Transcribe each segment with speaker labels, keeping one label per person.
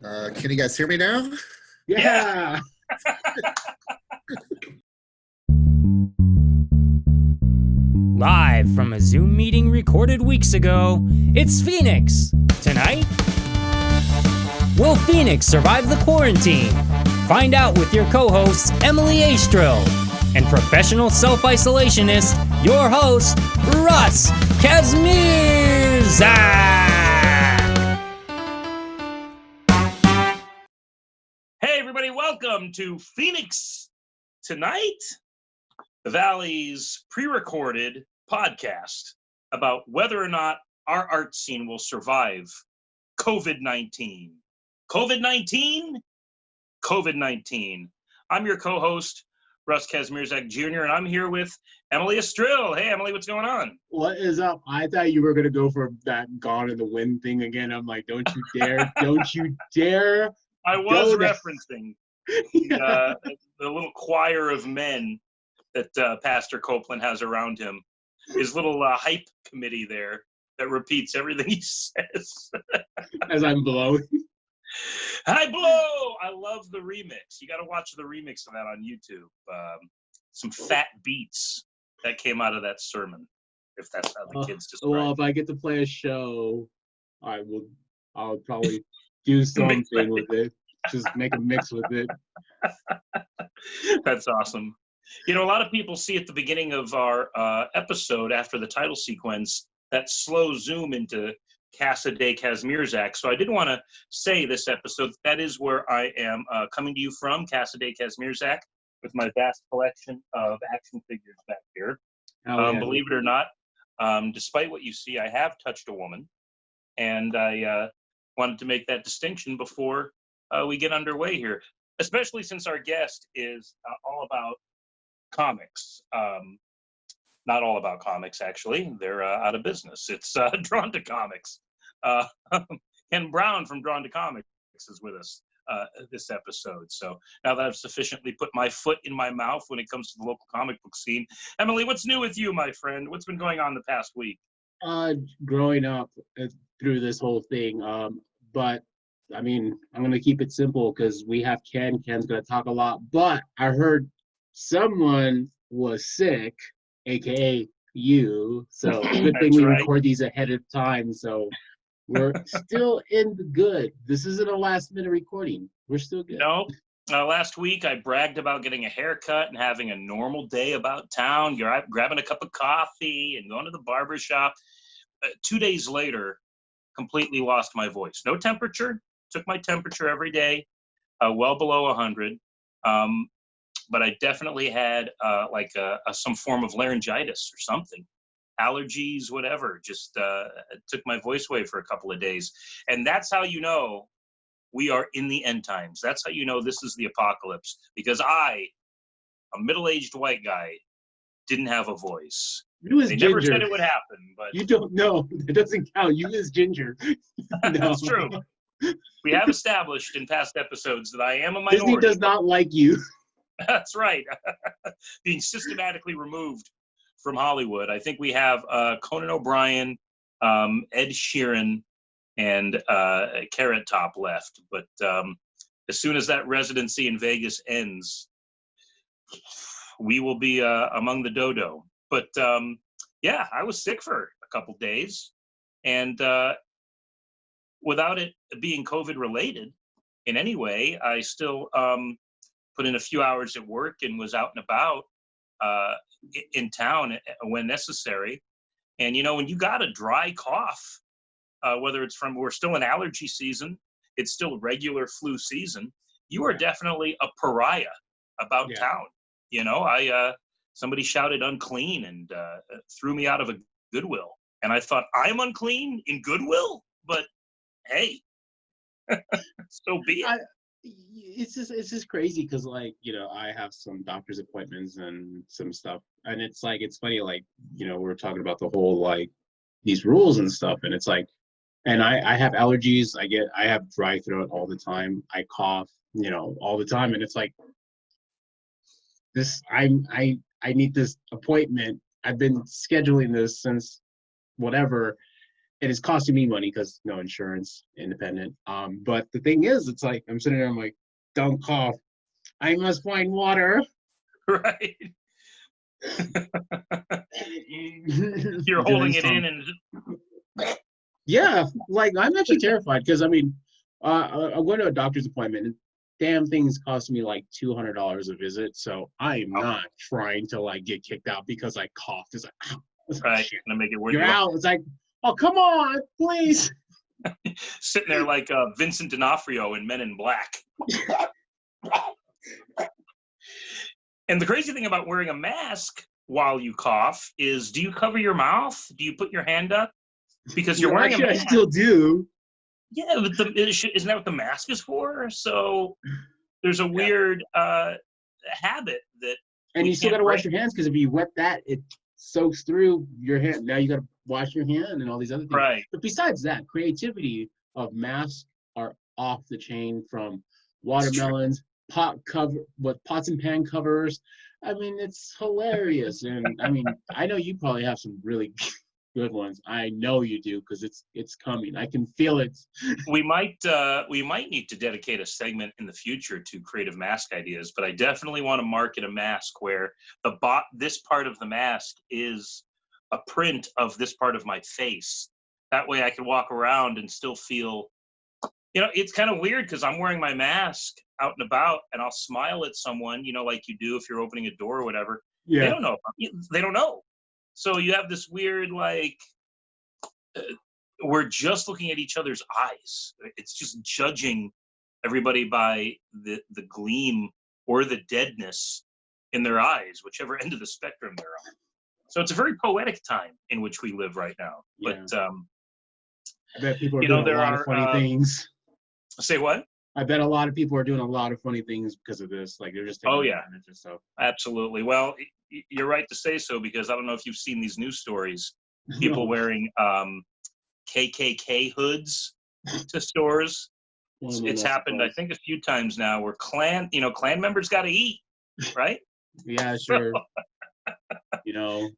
Speaker 1: Can you guys hear me now?
Speaker 2: Yeah.
Speaker 3: Live from a Zoom meeting recorded weeks ago, it's Phoenix. Tonight, will Phoenix survive the quarantine? Find out with your co-hosts Emily Astril and professional self-isolationist, your host, Russ Kazmierzak.
Speaker 4: Hey everybody, welcome to Phoenix Tonight, the Valley's pre-recorded podcast about whether or not our art scene will survive COVID-19. COVID-19? COVID-19. I'm your co-host, Russ Kazmierzak Jr., and I'm here with Emily Astril. Hey Emily, what's going on?
Speaker 2: What is up? I thought you were going to go for that Gone in the Wind thing again. I'm like, don't you dare. Don't you dare.
Speaker 4: I was referencing the little choir of men that Pastor Copeland has around him. His little hype committee there that repeats everything he says.
Speaker 2: As I'm blowing.
Speaker 4: I blow! I love the remix. You got to watch the remix of that on YouTube. Some fat beats that came out of that sermon, if that's how the kids describe
Speaker 2: Well, if I get to play a show, I'll probably do something with it. Just make a mix with it.
Speaker 4: That's awesome. You know, a lot of people see at the beginning of our episode after the title sequence that slow zoom into Casa de Kazmierzak. So I did want to say this episode, that is where I am coming to you from, Casa de Kazmierzak, with my vast collection of action figures back here. Believe it or not, despite what you see, I have touched a woman. And I wanted to make that distinction before we get underway here, especially since our guest is all about comics. Not all about comics, actually. They're out of business. It's Drawn to Comics. Ken Brown from Drawn to Comics is with us this episode. So now that I've sufficiently put my foot in my mouth when it comes to the local comic book scene, Emily, what's new with you, my friend? What's been going on the past week?
Speaker 2: Growing up through this whole thing, but I mean, I'm going to keep it simple because we have Ken. Ken's going to talk a lot, but I heard someone was sick, aka you. So good thing we record these ahead of time. So we're still in the good. This isn't a last minute recording. We're still good.
Speaker 4: No. Last week I bragged about getting a haircut and having a normal day about town, grabbing a cup of coffee and going to the barber shop. 2 days later, completely lost my voice. No temperature. Took my temperature every day, well below 100. But I definitely had some form of laryngitis or something, allergies, whatever. Just took my voice away for a couple of days. And that's how you know we are in the end times. That's how you know this is the apocalypse. Because I, a middle-aged white guy, didn't have a voice. They never said it would happen. But
Speaker 2: you don't know. It doesn't count. You is ginger.
Speaker 4: No. That's true. We have established in past episodes that I am a minority.
Speaker 2: Disney does not like you.
Speaker 4: That's right. Being systematically removed from Hollywood. I think we have Conan O'Brien, Ed Sheeran, and Carrot Top left. But as soon as that residency in Vegas ends, we will be among the dodo. But yeah, I was sick for a couple days. And without it being COVID related in any way, I still put in a few hours at work and was out and about in town when necessary. And, you know, when you got a dry cough, whether it's we're still in allergy season, it's still regular flu season, you are definitely a pariah about town. You know, somebody shouted unclean and threw me out of a Goodwill. And I thought, I'm unclean in Goodwill? But hey, so be it.
Speaker 2: It's just crazy because, like, you know, I have some doctor's appointments and some stuff, and it's like, it's funny, like, you know, we're talking about the whole, like, these rules and stuff, and it's like, and I have allergies, I have dry throat all the time, I cough, you know, all the time, and it's like, I need this appointment. I've been scheduling this since whatever, it is costing me money because no insurance, independent. But the thing is, it's like I'm sitting there, I'm like, don't cough. I must find water.
Speaker 4: Right. You're
Speaker 2: Doing
Speaker 4: holding it
Speaker 2: some-
Speaker 4: in and
Speaker 2: Yeah, like I'm actually terrified because I mean, I'm going to a doctor's appointment and damn thing's costing me like $200 a visit. So I'm not trying to like get kicked out because I coughed. It's like, it's like,
Speaker 4: right,
Speaker 2: shit,
Speaker 4: gonna make it worth
Speaker 2: you're
Speaker 4: your
Speaker 2: out. It's like, oh come on, please.
Speaker 4: sitting there like Vincent D'Onofrio in Men in Black. And the crazy thing about wearing a mask while you cough is, do you cover your mouth? Do you put your hand up? Because you're wearing a
Speaker 2: Actually, I
Speaker 4: mask.
Speaker 2: still do.
Speaker 4: Yeah, but isn't that what the mask is for? So there's a weird habit that
Speaker 2: And
Speaker 4: we
Speaker 2: you still
Speaker 4: can't
Speaker 2: got to wash
Speaker 4: break.
Speaker 2: your hands because if you wet that, it soaks through your hand. Now you got to wash your hand and all these other things.
Speaker 4: Right.
Speaker 2: But besides that, creativity of masks are off the chain, from watermelons, pots and pan covers. I mean, it's hilarious. And I mean, I know you probably have some really good ones. I know you do because it's coming. I can feel it.
Speaker 4: We might need to dedicate a segment in the future to creative mask ideas, but I definitely want to market a mask where this part of the mask is a print of this part of my face. That way I can walk around and still feel, it's kind of weird because I'm wearing my mask out and about and I'll smile at someone, like you do if you're opening a door or whatever. They
Speaker 2: Yeah.
Speaker 4: don't know. They don't know. So you have this weird, like, we're just looking at each other's eyes. It's just judging everybody by the gleam or the deadness in their eyes, whichever end of the spectrum they're on. So it's a very poetic time in which we live right now.
Speaker 2: Yeah.
Speaker 4: But
Speaker 2: I bet people are doing a
Speaker 4: there
Speaker 2: lot of funny things.
Speaker 4: say what?
Speaker 2: I bet a lot of people are doing a lot of funny things because of this. Like they're just taking
Speaker 4: Oh, yeah.
Speaker 2: advantage of stuff.
Speaker 4: Absolutely. Well, you're right to say so, because I don't know if you've seen these news stories. People wearing KKK hoods to stores. It's happened, I think, a few times now where Klan members got to eat, right?
Speaker 2: Yeah, sure.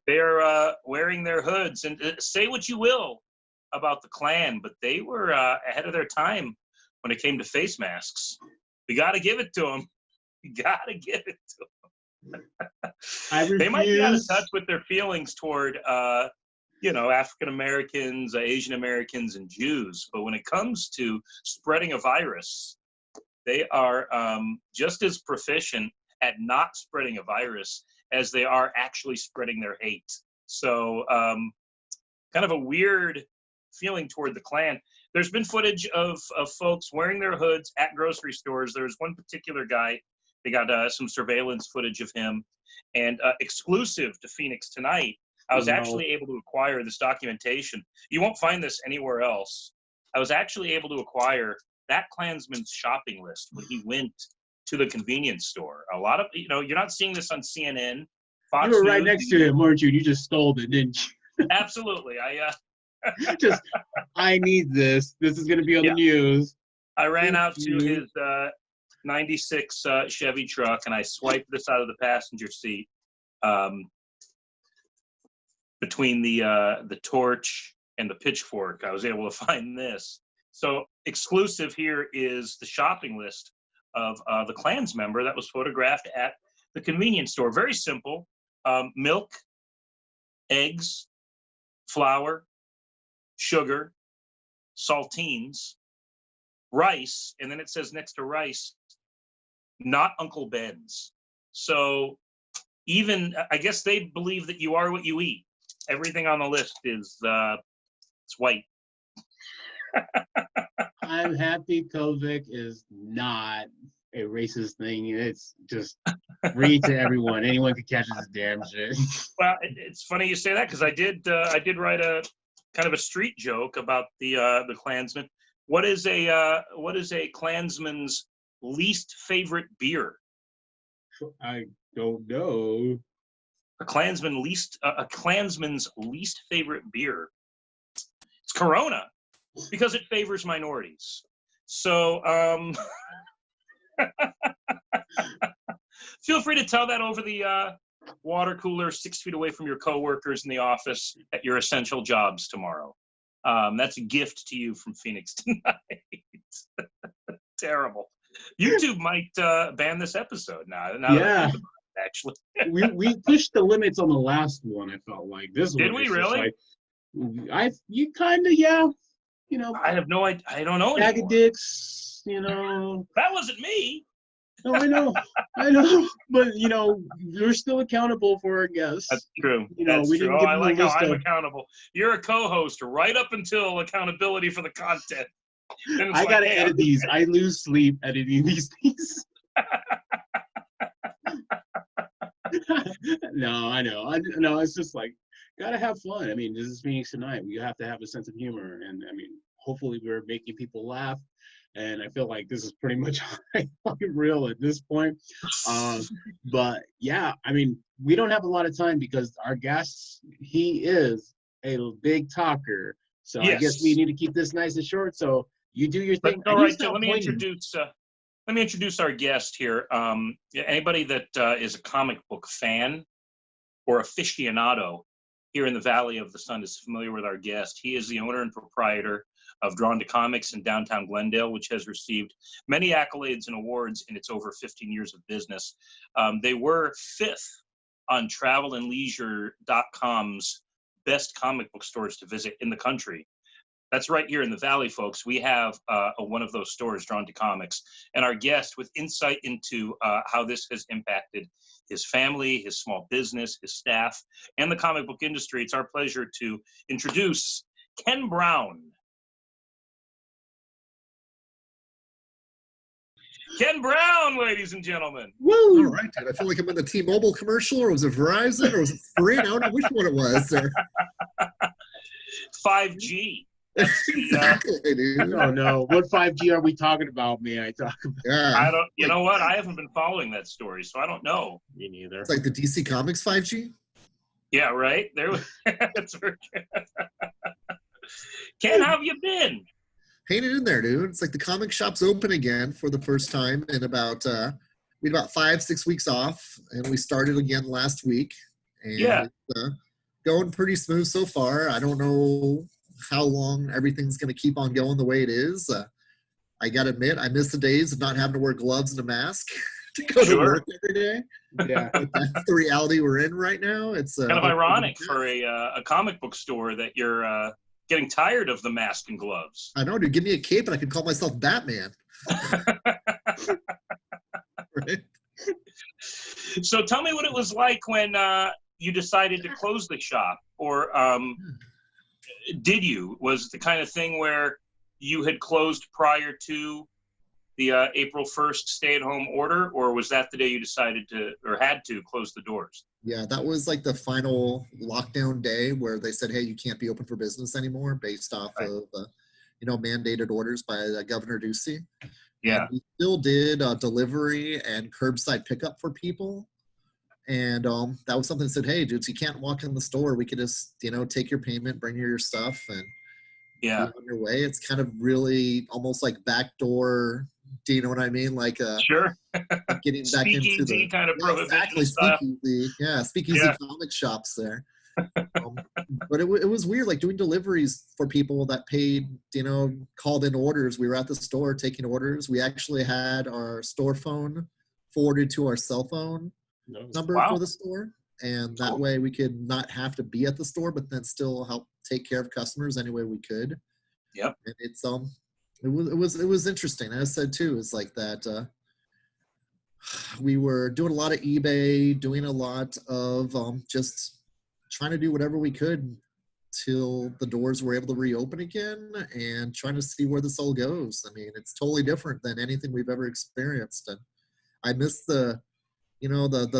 Speaker 4: They're wearing their hoods, and say what you will about the Klan, but they were ahead of their time when it came to face masks. We got to give it to them. We got to give it to them. They might be out of touch with their feelings toward African Americans, Asian Americans, and Jews. But when it comes to spreading a virus, they are just as proficient at not spreading a virus as they are actually spreading their hate. So kind of a weird feeling toward the Klan. There's been footage of folks wearing their hoods at grocery stores. There's one particular guy, they got some surveillance footage of him, and exclusive to Phoenix Tonight, I was actually able to acquire this documentation. You won't find this anywhere else. I was actually able to acquire that Klansman's shopping list when he went to the convenience store. A lot of, you're not seeing this on CNN, Fox
Speaker 2: You were right
Speaker 4: News.
Speaker 2: next to him, weren't you? You just stole it, didn't you?
Speaker 4: Absolutely.
Speaker 2: I need this. This is going to be on the news.
Speaker 4: I ran out to his 96 Chevy truck, and I swiped this out of the passenger seat. Between the torch and the pitchfork, I was able to find this. So exclusive here is the shopping list of the Klans member that was photographed at the convenience store. Very simple: milk, eggs, flour, sugar, saltines, rice, and then it says next to rice, not Uncle Ben's. So even, I guess they believe that you are what you eat. Everything on the list is it's white.
Speaker 2: I'm happy Kovic is not a racist thing. It's just read to everyone. Anyone can catch this damn shit.
Speaker 4: Well, it's funny you say that, because I did write a kind of a street joke about the Klansman. What is a Klansman's least favorite beer?
Speaker 2: I don't know.
Speaker 4: A Klansman's least favorite beer. It's Corona, because it favors minorities. So feel free to tell that over the water cooler 6 feet away from your coworkers in the office at your essential jobs tomorrow. That's a gift to you from Phoenix Tonight. Terrible. YouTube might ban this episode now that I
Speaker 2: Yeah,
Speaker 4: think about it, actually.
Speaker 2: we pushed the limits on the last one. I felt like this
Speaker 4: Did
Speaker 2: one
Speaker 4: we
Speaker 2: is just
Speaker 4: really?
Speaker 2: like you kind of you know
Speaker 4: I have no idea. I don't know
Speaker 2: bag of
Speaker 4: anymore.
Speaker 2: dicks, you know.
Speaker 4: That wasn't me.
Speaker 2: No, I know, but you know you're still accountable for our guests.
Speaker 4: That's true.
Speaker 2: You know,
Speaker 4: That's
Speaker 2: we
Speaker 4: true.
Speaker 2: didn't
Speaker 4: Oh,
Speaker 2: give
Speaker 4: I
Speaker 2: them a
Speaker 4: like how
Speaker 2: list
Speaker 4: I'm
Speaker 2: of.
Speaker 4: accountable. You're a co-host right up until accountability for the content. Then it's
Speaker 2: I
Speaker 4: like,
Speaker 2: gotta
Speaker 4: hey,
Speaker 2: edit these. I lose sleep editing these things. No, I know. No, it's just like gotta have fun. I mean, this is Phoenix Tonight. You have to have a sense of humor, and I mean, hopefully, we're making people laugh. And I feel like this is pretty much real at this point. But yeah, I mean, we don't have a lot of time because our guest, he is a big talker. So I guess we
Speaker 4: yes.
Speaker 2: need to keep this nice and short. So you do your
Speaker 4: But
Speaker 2: thing.
Speaker 4: all
Speaker 2: I need to
Speaker 4: right, so
Speaker 2: stop
Speaker 4: let me
Speaker 2: pointing.
Speaker 4: introduce our guest here. Anybody that is a comic book fan or aficionado here in the Valley of the Sun is familiar with our guest. He is the owner and proprietor of Drawn to Comics in downtown Glendale, which has received many accolades and awards in its over 15 years of business. They were 5th on travelandleisure.com's best comic book stores to visit in the country. That's right here in the Valley, folks. We have one of those stores, Drawn to Comics, and our guest with insight into how this has impacted his family, his small business, his staff, and the comic book industry. It's our pleasure to introduce Ken Brown. Ken Brown, ladies and gentlemen.
Speaker 2: Woo!
Speaker 1: All right, dude. I feel like I'm in the T-Mobile commercial, or was it Verizon, or was it Sprint? I don't know which one it was. There.
Speaker 4: 5G. That's the,
Speaker 1: Exactly, dude.
Speaker 2: Oh no, what 5G are we talking about? May I talk about?
Speaker 1: Yeah.
Speaker 4: I don't. You know what? I haven't been following that story, so I don't know.
Speaker 2: Me neither.
Speaker 1: It's like the DC Comics 5G.
Speaker 4: Yeah, right. There. That's very good. Ken, how have you been?
Speaker 1: Hanging in there, dude. It's like the comic shop's open again for the first time in about we had about 5-6 weeks off, and we started again last week. And
Speaker 4: Yeah.
Speaker 1: It's going pretty smooth so far. I don't know how long everything's going to keep on going the way it is. I got to admit, I miss the days of not having to wear gloves and a mask to go to work every day.
Speaker 2: Yeah.
Speaker 1: But that's the reality we're in right now. It's
Speaker 4: Kind of ironic for a comic book store that you're getting tired of the mask and gloves.
Speaker 1: I know, dude. Give me a cape and I could call myself Batman. Right?
Speaker 4: So tell me what it was like when you decided to close the shop, or did you? Was it the kind of thing where you had closed prior to the April 1st stay-at-home order, or was that the day you decided to, or had to, close the doors?
Speaker 1: Yeah, that was like the final lockdown day where they said, hey, you can't be open for business anymore based off of, mandated orders by Governor Ducey.
Speaker 4: Yeah.
Speaker 1: And we still did delivery and curbside pickup for people. And that was something that said, hey, dudes, you can't walk in the store. We could just, take your payment, bring your stuff, and be on your way. It's kind of really almost like backdoor, do you know what I mean? Like
Speaker 4: sure.
Speaker 1: getting back into the
Speaker 4: kind of prohibition style.
Speaker 1: Speakeasy comic shops there. But it was weird, like doing deliveries for people that paid, called in orders. We were at the store taking orders. We actually had our store phone forwarded to our cell phone number for the store. And that way we could not have to be at the store, but then still help take care of customers any way we could.
Speaker 4: Yep.
Speaker 1: And it's it was interesting. As I said too, it's like that we were doing a lot of eBay, doing a lot of just trying to do whatever we could till the doors were able to reopen again, and trying to see where this all goes. I mean, it's totally different than anything we've ever experienced. And I miss the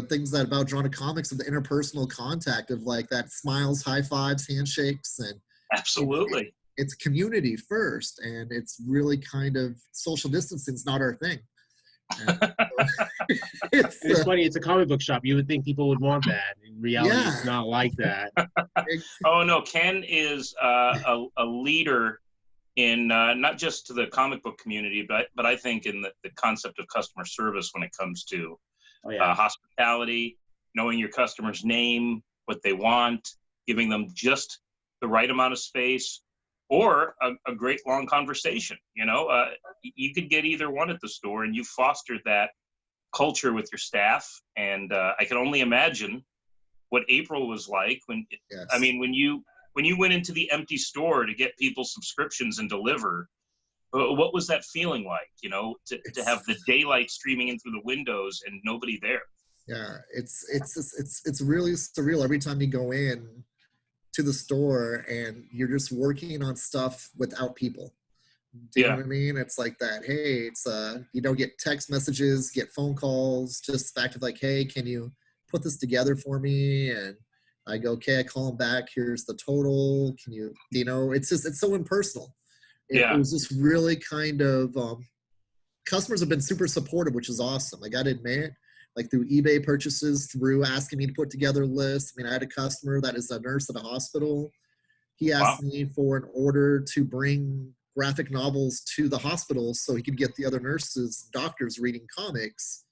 Speaker 1: things that about Drawn to Comics, of the interpersonal contact of like that smiles, high fives, handshakes, and
Speaker 4: absolutely.
Speaker 1: It's community first, and it's really kind of social distancing is not our thing.
Speaker 2: It's funny. It's a comic book shop. You would think people would want that. In reality, it's not like that.
Speaker 4: Oh no, Ken is a leader in not just to the comic book community, but I think in the concept of customer service when it comes to hospitality, knowing your customer's name, what they want, giving them just the right amount of space, or a great long conversation. You know, you could get either one at the store, and you fostered that culture with your staff. And I can only imagine what April was like when,
Speaker 1: Yes.
Speaker 4: I mean, when you went into the empty store to get people subscriptions and deliver, what was that feeling like, you know, to have the daylight streaming in through the windows and nobody there?
Speaker 1: Yeah, it's really surreal every time you go in to the store and you're just working on stuff without people. Do you know what I mean? It's like that. Hey, it's you don't get text messages, get phone calls, just the fact of like, hey, can you put this together for me? And I go, okay, I call them back. Here's the total. Can you, you know, it's so impersonal. It was just really kind of, customers have been super supportive, which is awesome. I got to admit, like through eBay purchases, through asking me to put together lists. I mean, I had a customer that is a nurse at a hospital. He asked me for an order to bring graphic novels to the hospital so he could get the other nurses, doctors reading comics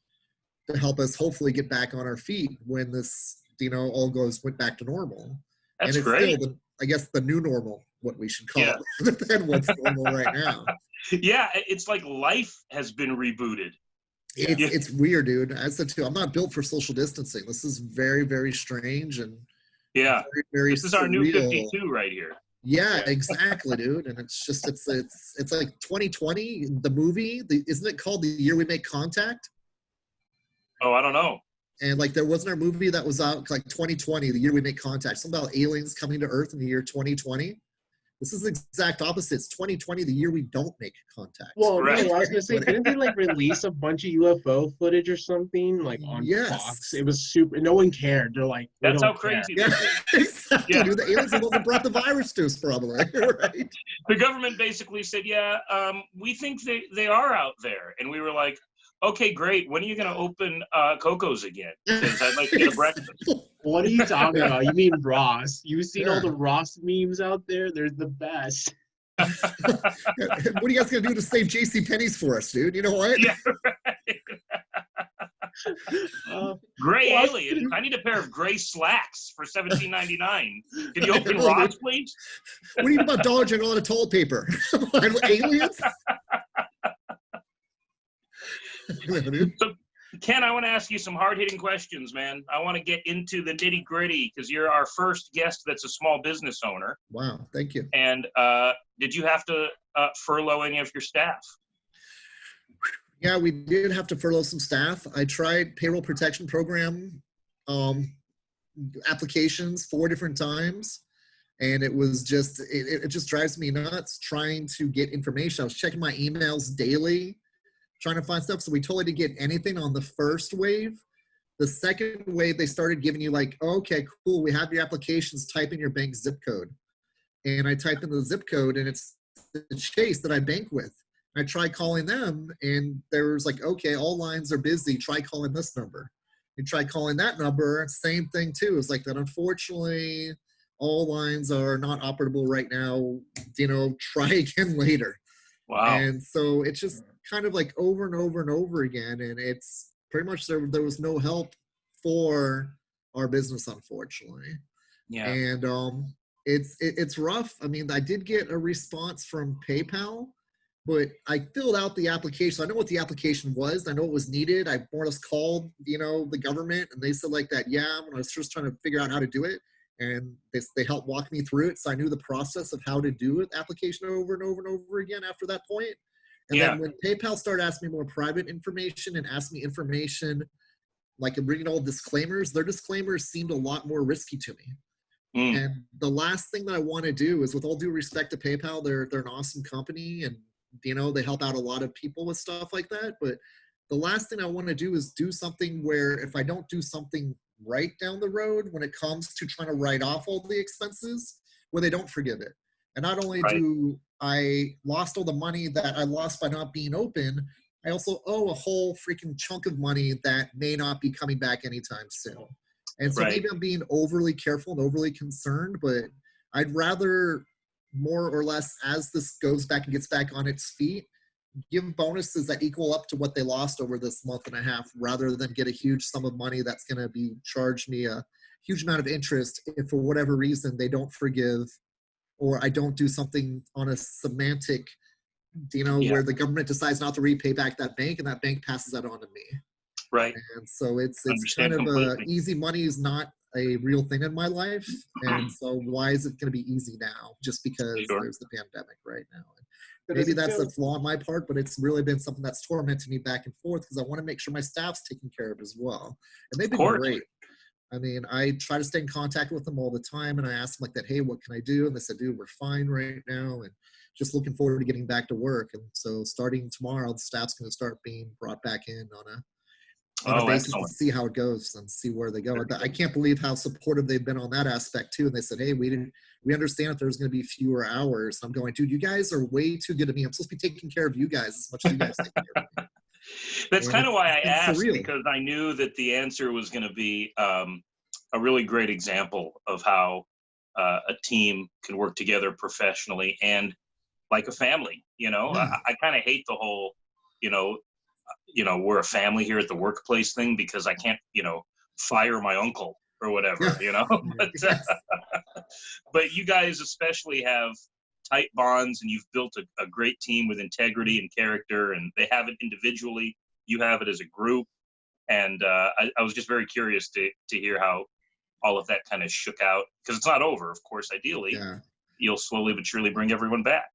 Speaker 1: to help us hopefully get back on our feet when this, you know, all went back to normal.
Speaker 4: That's
Speaker 1: and it's
Speaker 4: great.
Speaker 1: Still I guess the new normal, what we should call it, than what's normal right now.
Speaker 4: Yeah, it's like life has been rebooted.
Speaker 1: It's weird, dude. I said too, I'm not built for social distancing. This is very, very strange and very, very
Speaker 4: this is our new 52 right here.
Speaker 1: Yeah, exactly, dude. And it's just it's like 2020, the movie. Isn't it called The Year We Make Contact?
Speaker 4: Oh, I don't know.
Speaker 1: And like there wasn't a movie that was out like 2020, The Year We Make Contact. Something about aliens coming to Earth in the year 2020. This is the exact opposite. It's 2020, the year we don't make contact.
Speaker 2: Well,
Speaker 4: Right.
Speaker 2: no, I was gonna say, didn't they like release a bunch of UFO footage or something like on
Speaker 1: Yes.
Speaker 2: Fox? It was super. No one cared. They're like, we
Speaker 4: That's
Speaker 2: don't
Speaker 4: how
Speaker 2: care.
Speaker 4: crazy
Speaker 1: Yeah,
Speaker 4: this is.
Speaker 1: exactly.
Speaker 4: Yeah.
Speaker 1: Dude, the aliens are the ones that brought the virus to us, probably. Right?
Speaker 4: The government basically said, we think they are out there. And we were like, okay, great. When are you going to open Coco's again? Because I'd like to get a breakfast.
Speaker 2: What are you talking about? You mean Ross? You've seen
Speaker 1: Yeah.
Speaker 2: all the Ross memes out there? They're the best.
Speaker 1: What are you guys gonna do to save JCPenney's for us, dude? You know what?
Speaker 4: Yeah, right. Gray
Speaker 2: Well,
Speaker 4: alien. I need a pair of gray slacks for $17.99. Can you open Ross, please?
Speaker 1: What do you do about Dollar General and toilet paper? Aliens? Yeah, dude.
Speaker 4: So, Ken, I want to ask you some hard-hitting questions, man. I want to get into the nitty-gritty because you're our first guest that's a small business owner.
Speaker 1: Wow, thank you.
Speaker 4: And did you have to furlough any of your staff?
Speaker 1: Yeah, we did have to furlough some staff. I tried payroll protection program applications 4 different times, and it was just it just drives me nuts trying to get information. I was checking my emails daily, trying to find stuff. So we totally didn't get anything on the first wave. The second wave, they started giving you like, okay, cool, we have your applications, type in your bank zip code. And I typed in the zip code, and it's the Chase that I bank with. I tried calling them, and there was like, okay, all lines are busy. Try calling this number. You try calling that number, same thing too. It's like that. Unfortunately, all lines are not operable right now. You know, try again later.
Speaker 4: Wow.
Speaker 1: And so it's just kind of like over and over and over again. And it's pretty much there was no help for our business, unfortunately.
Speaker 4: Yeah.
Speaker 1: And it's rough. I mean, I did get a response from PayPal, but I filled out the application. I know what the application was. I know it was needed. I more or less called, you know, the government, and they said like that, yeah, when I was just trying to figure out how to do it. And they helped walk me through it. So I knew the process of how to do it, application over and over and over again after that point. And then when PayPal started asking me more private information and asked me information, like bringing all disclaimers, their disclaimers seemed a lot more risky to me. And the last thing that I want to do is, with all due respect to PayPal, they're an awesome company, and you know, they help out a lot of people with stuff like that. But the last thing I want to do is do something where if I don't do something right down the road when it comes to trying to write off all the expenses, where they don't forgive it. And not only do I lost all the money that I lost by not being open, I also owe a whole freaking chunk of money that may not be coming back anytime soon. And so maybe I'm being overly careful and overly concerned, but I'd rather more or less, as this goes back and gets back on its feet, give bonuses that equal up to what they lost over this month and a half, rather than get a huge sum of money that's going to be charged me a huge amount of interest if for whatever reason they don't forgive or I don't do something on a semantic,
Speaker 4: Yeah.
Speaker 1: where the government decides not to repay back that bank and that bank passes that on to me.
Speaker 4: Right.
Speaker 1: And so it's
Speaker 4: Understand
Speaker 1: kind of
Speaker 4: completely.
Speaker 1: easy money is not a real thing in my life. And so why is it going to be easy now? Just because
Speaker 4: Sure.
Speaker 1: there's the pandemic right now.
Speaker 5: But
Speaker 1: Maybe
Speaker 5: does it
Speaker 1: that's
Speaker 5: feel-
Speaker 1: a flaw on my part, but it's really been something that's tormented me back and forth because I want to make sure my staff's taken care of as well. And they've been
Speaker 4: course.
Speaker 1: great. I mean, I try to stay in contact with them all the time, and I ask them like that, hey, what can I do? And they said, dude, we're fine right now, and just looking forward to getting back to work. And so starting tomorrow, the staff's going to start being brought back in on a
Speaker 4: Oh,
Speaker 1: basis
Speaker 4: excellent.
Speaker 1: to see how it goes and see where they go. I can't believe how supportive they've been on that aspect too. And they said, hey, we understand if there's going to be fewer hours. I'm going, dude, you guys are way too good to me. I'm supposed to be taking care of you guys as much as you guys take care of me.
Speaker 4: That's
Speaker 1: And
Speaker 4: kind of why I
Speaker 1: it's
Speaker 4: asked,
Speaker 1: surreal.
Speaker 4: because I knew that the answer was going to be a really great example of how a team can work together professionally and like a family.
Speaker 1: Yeah.
Speaker 4: I kind of hate the whole, we're a family here at the workplace thing because I can't, fire my uncle or whatever, But
Speaker 1: Yes.
Speaker 4: but you guys especially have tight bonds, and you've built a great team with integrity and character, and they have it individually. You have it as a group. And I was just very curious to hear how all of that kind of shook out, because it's not over, of course. Ideally,
Speaker 1: Yeah.
Speaker 4: you'll slowly but surely bring everyone back.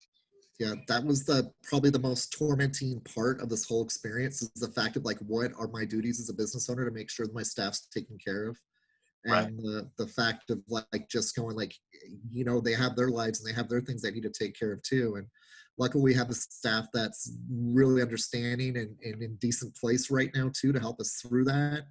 Speaker 1: Yeah, that was probably the most tormenting part of this whole experience, is the fact of like, what are my duties as a business owner to make sure that my staff's taken care of.
Speaker 4: Right.
Speaker 1: And the fact of like just going like, they have their lives and they have their things they need to take care of too. And luckily we have a staff that's really understanding and in decent place right now too, to help us through that.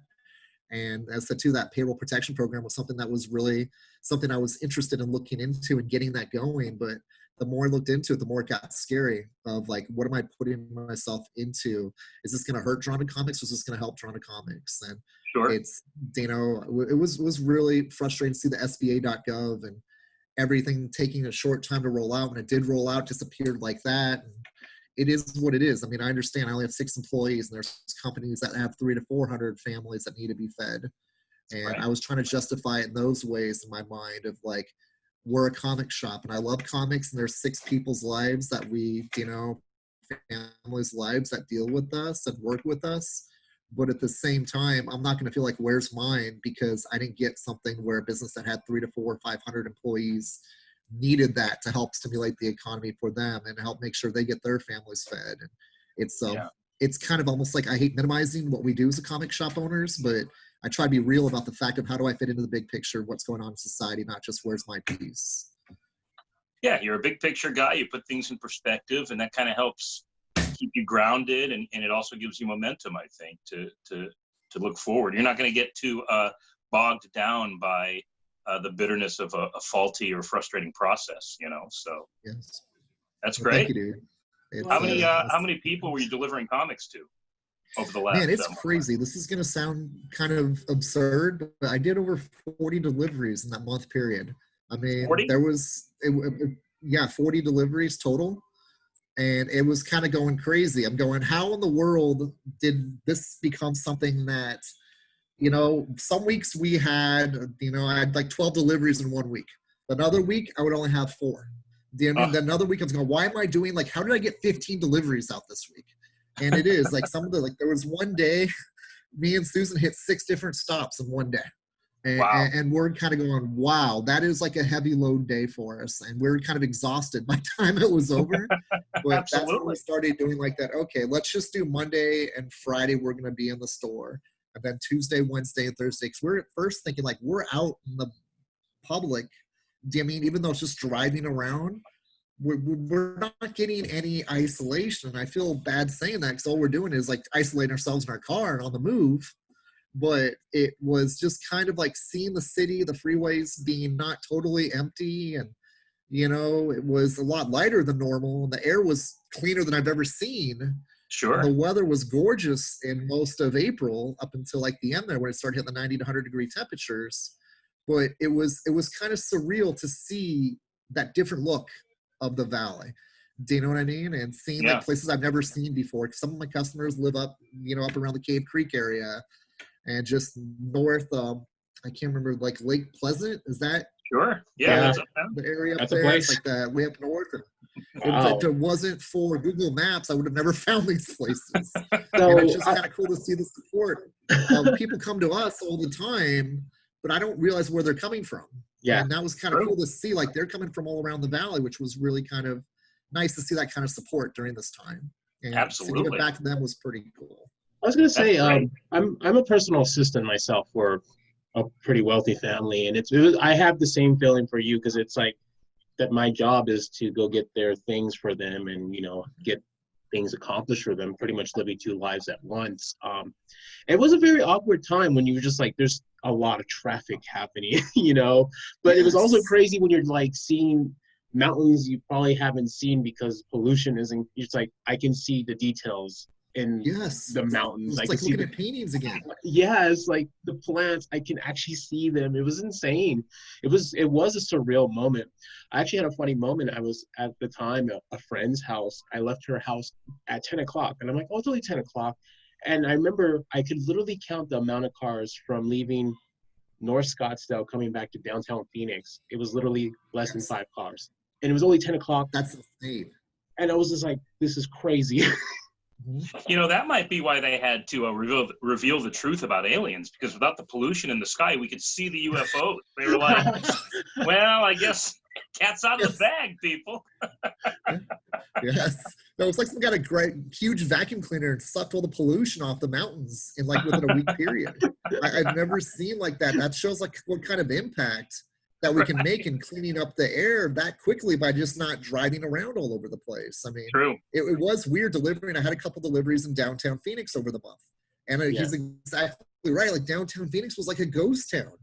Speaker 1: And as I said too, that payroll protection program was something that was really something I was interested in looking into and getting that going. But the more I looked into it, the more it got scary of like, what am I putting myself into? Is this going to hurt Drawn to Comics? Or is this going to help Drawn to Comics? And
Speaker 4: Sure.
Speaker 1: it's, it was really frustrating to see the SBA.gov and everything taking a short time to roll out. When it did roll out, disappeared like that. And it is what it is. I mean, I understand I only have 6 employees, and there's companies that have 300 to 400 families that need to be fed. And
Speaker 4: Right.
Speaker 1: I was trying to justify it in those ways in my mind of like, we're a comic shop and I love comics, and there's 6 people's lives that we, families' lives that deal with us and work with us. But at the same time, I'm not going to feel like, where's mine? Because I didn't get something where a business that had 300 to 400 or 500 employees needed that to help stimulate the economy for them and help make sure they get their families fed. And it's
Speaker 4: Yeah.
Speaker 1: it's kind of almost like, I hate minimizing what we do as a comic shop owners, but I try to be real about the fact of how do I fit into the big picture of what's going on in society, not just where's my piece.
Speaker 4: Yeah, you're a big picture guy. You put things in perspective, and that kind of helps keep you grounded, and it also gives you momentum, I think, to look forward. You're not going to get too bogged down by the bitterness of a faulty or frustrating process, So
Speaker 1: Yes.
Speaker 4: that's
Speaker 1: Well, thank
Speaker 4: great.
Speaker 1: you, dude. It's,
Speaker 4: How many people were you delivering comics to over the last?
Speaker 1: Man, it's crazy. This is going to sound kind of absurd, but I did over 40 deliveries in that month period. I mean,
Speaker 4: 40?
Speaker 1: there was, 40 deliveries total. And it was kind of going crazy. I'm going, how in the world did this become something that, some weeks we had, I had like 12 deliveries in one week. Another week, I would only have 4. Then another week, I was going, why am I doing, like, how did I get 15 deliveries out this week? And it is like there was one day, me and Susan hit 6 different stops in one day. And,
Speaker 4: Wow.
Speaker 1: and we're kind of going, wow, that is like a heavy load day for us. And we're kind of exhausted by the time it was over. But that's when
Speaker 4: Absolutely.
Speaker 1: we started doing like that. Okay, let's just do Monday and Friday. We're going to be in the store. And then Tuesday, Wednesday, and Thursday. Because we're at first thinking like, we're out in the public. Even though it's just driving around, we're not getting any isolation. And I feel bad saying that because all we're doing is like isolating ourselves in our car and on the move. But it was just kind of like seeing the city, the freeways being not totally empty. And, it was a lot lighter than normal. And the air was cleaner than I've ever seen.
Speaker 4: Sure.
Speaker 1: The weather was gorgeous in most of April up until like the end there when it started hitting the 90 to 100 degree temperatures. But it was kind of surreal to see that different look of the valley. Do you know what I mean? And seeing
Speaker 4: Yeah.
Speaker 1: like places I've never seen before. Some of my customers live up around the Cave Creek area. And just north, I can't remember, like Lake Pleasant, is that
Speaker 4: Sure. Yeah.
Speaker 2: Yeah.
Speaker 4: That's uptown.
Speaker 1: The area up
Speaker 2: That's a
Speaker 1: there,
Speaker 2: place.
Speaker 1: like that way up north. And
Speaker 2: Wow.
Speaker 1: if it wasn't for Google Maps, I would have never found these places. And
Speaker 2: So
Speaker 1: it's just kind of cool to see the support. People come to us all the time, but I don't realize where they're coming from.
Speaker 2: yeah,
Speaker 1: And that was kind of
Speaker 4: True.
Speaker 1: cool to see. Like they're coming from all around the valley, which was really kind of nice to see that kind of support during this time. And to give
Speaker 4: Absolutely.
Speaker 1: it back to them was pretty cool.
Speaker 2: I was gonna say,
Speaker 4: That's great.
Speaker 2: I'm a personal assistant myself for a pretty wealthy family, and I have the same feeling for you because it's like that. My job is to go get their things for them, and get things accomplished for them. Pretty much living two lives at once. It was a very awkward time when you were just like, there's a lot of traffic happening, But it was also
Speaker 1: Yes.
Speaker 2: crazy when you're like seeing mountains you probably haven't seen because pollution isn't. It's like I can see the details in
Speaker 1: Yes.
Speaker 2: the mountains.
Speaker 1: It's
Speaker 2: I
Speaker 1: like
Speaker 2: can see
Speaker 1: looking
Speaker 2: the
Speaker 1: at paintings again.
Speaker 2: yeah, it's like the plants. I can actually see them. It was insane. It was a surreal moment. I actually had a funny moment. I was at the time at a friend's house. I left her house at 10 o'clock, and I'm like, oh, it's only 10 o'clock. And I remember I could literally count the amount of cars from leaving North Scottsdale coming back to downtown Phoenix. It was literally less than
Speaker 1: Yes.
Speaker 2: 5 cars, and it was only 10 o'clock.
Speaker 1: That's insane.
Speaker 2: And I was just like, this is crazy.
Speaker 4: That might be why they had to reveal the truth about aliens, because without the pollution in the sky, we could see the UFOs. They were like, well, I guess cat's out of the bag, people.
Speaker 1: Yes. No, it's like someone got a great huge vacuum cleaner and sucked all the pollution off the mountains in like within a week period. I've never seen like that. That shows like what kind of impact that we can make in cleaning up the air that quickly by just not driving around all over the place. I mean,
Speaker 4: True.
Speaker 1: it was weird delivering. I had a couple deliveries in downtown Phoenix over the month. And he's exactly right. Like downtown Phoenix was like a ghost town.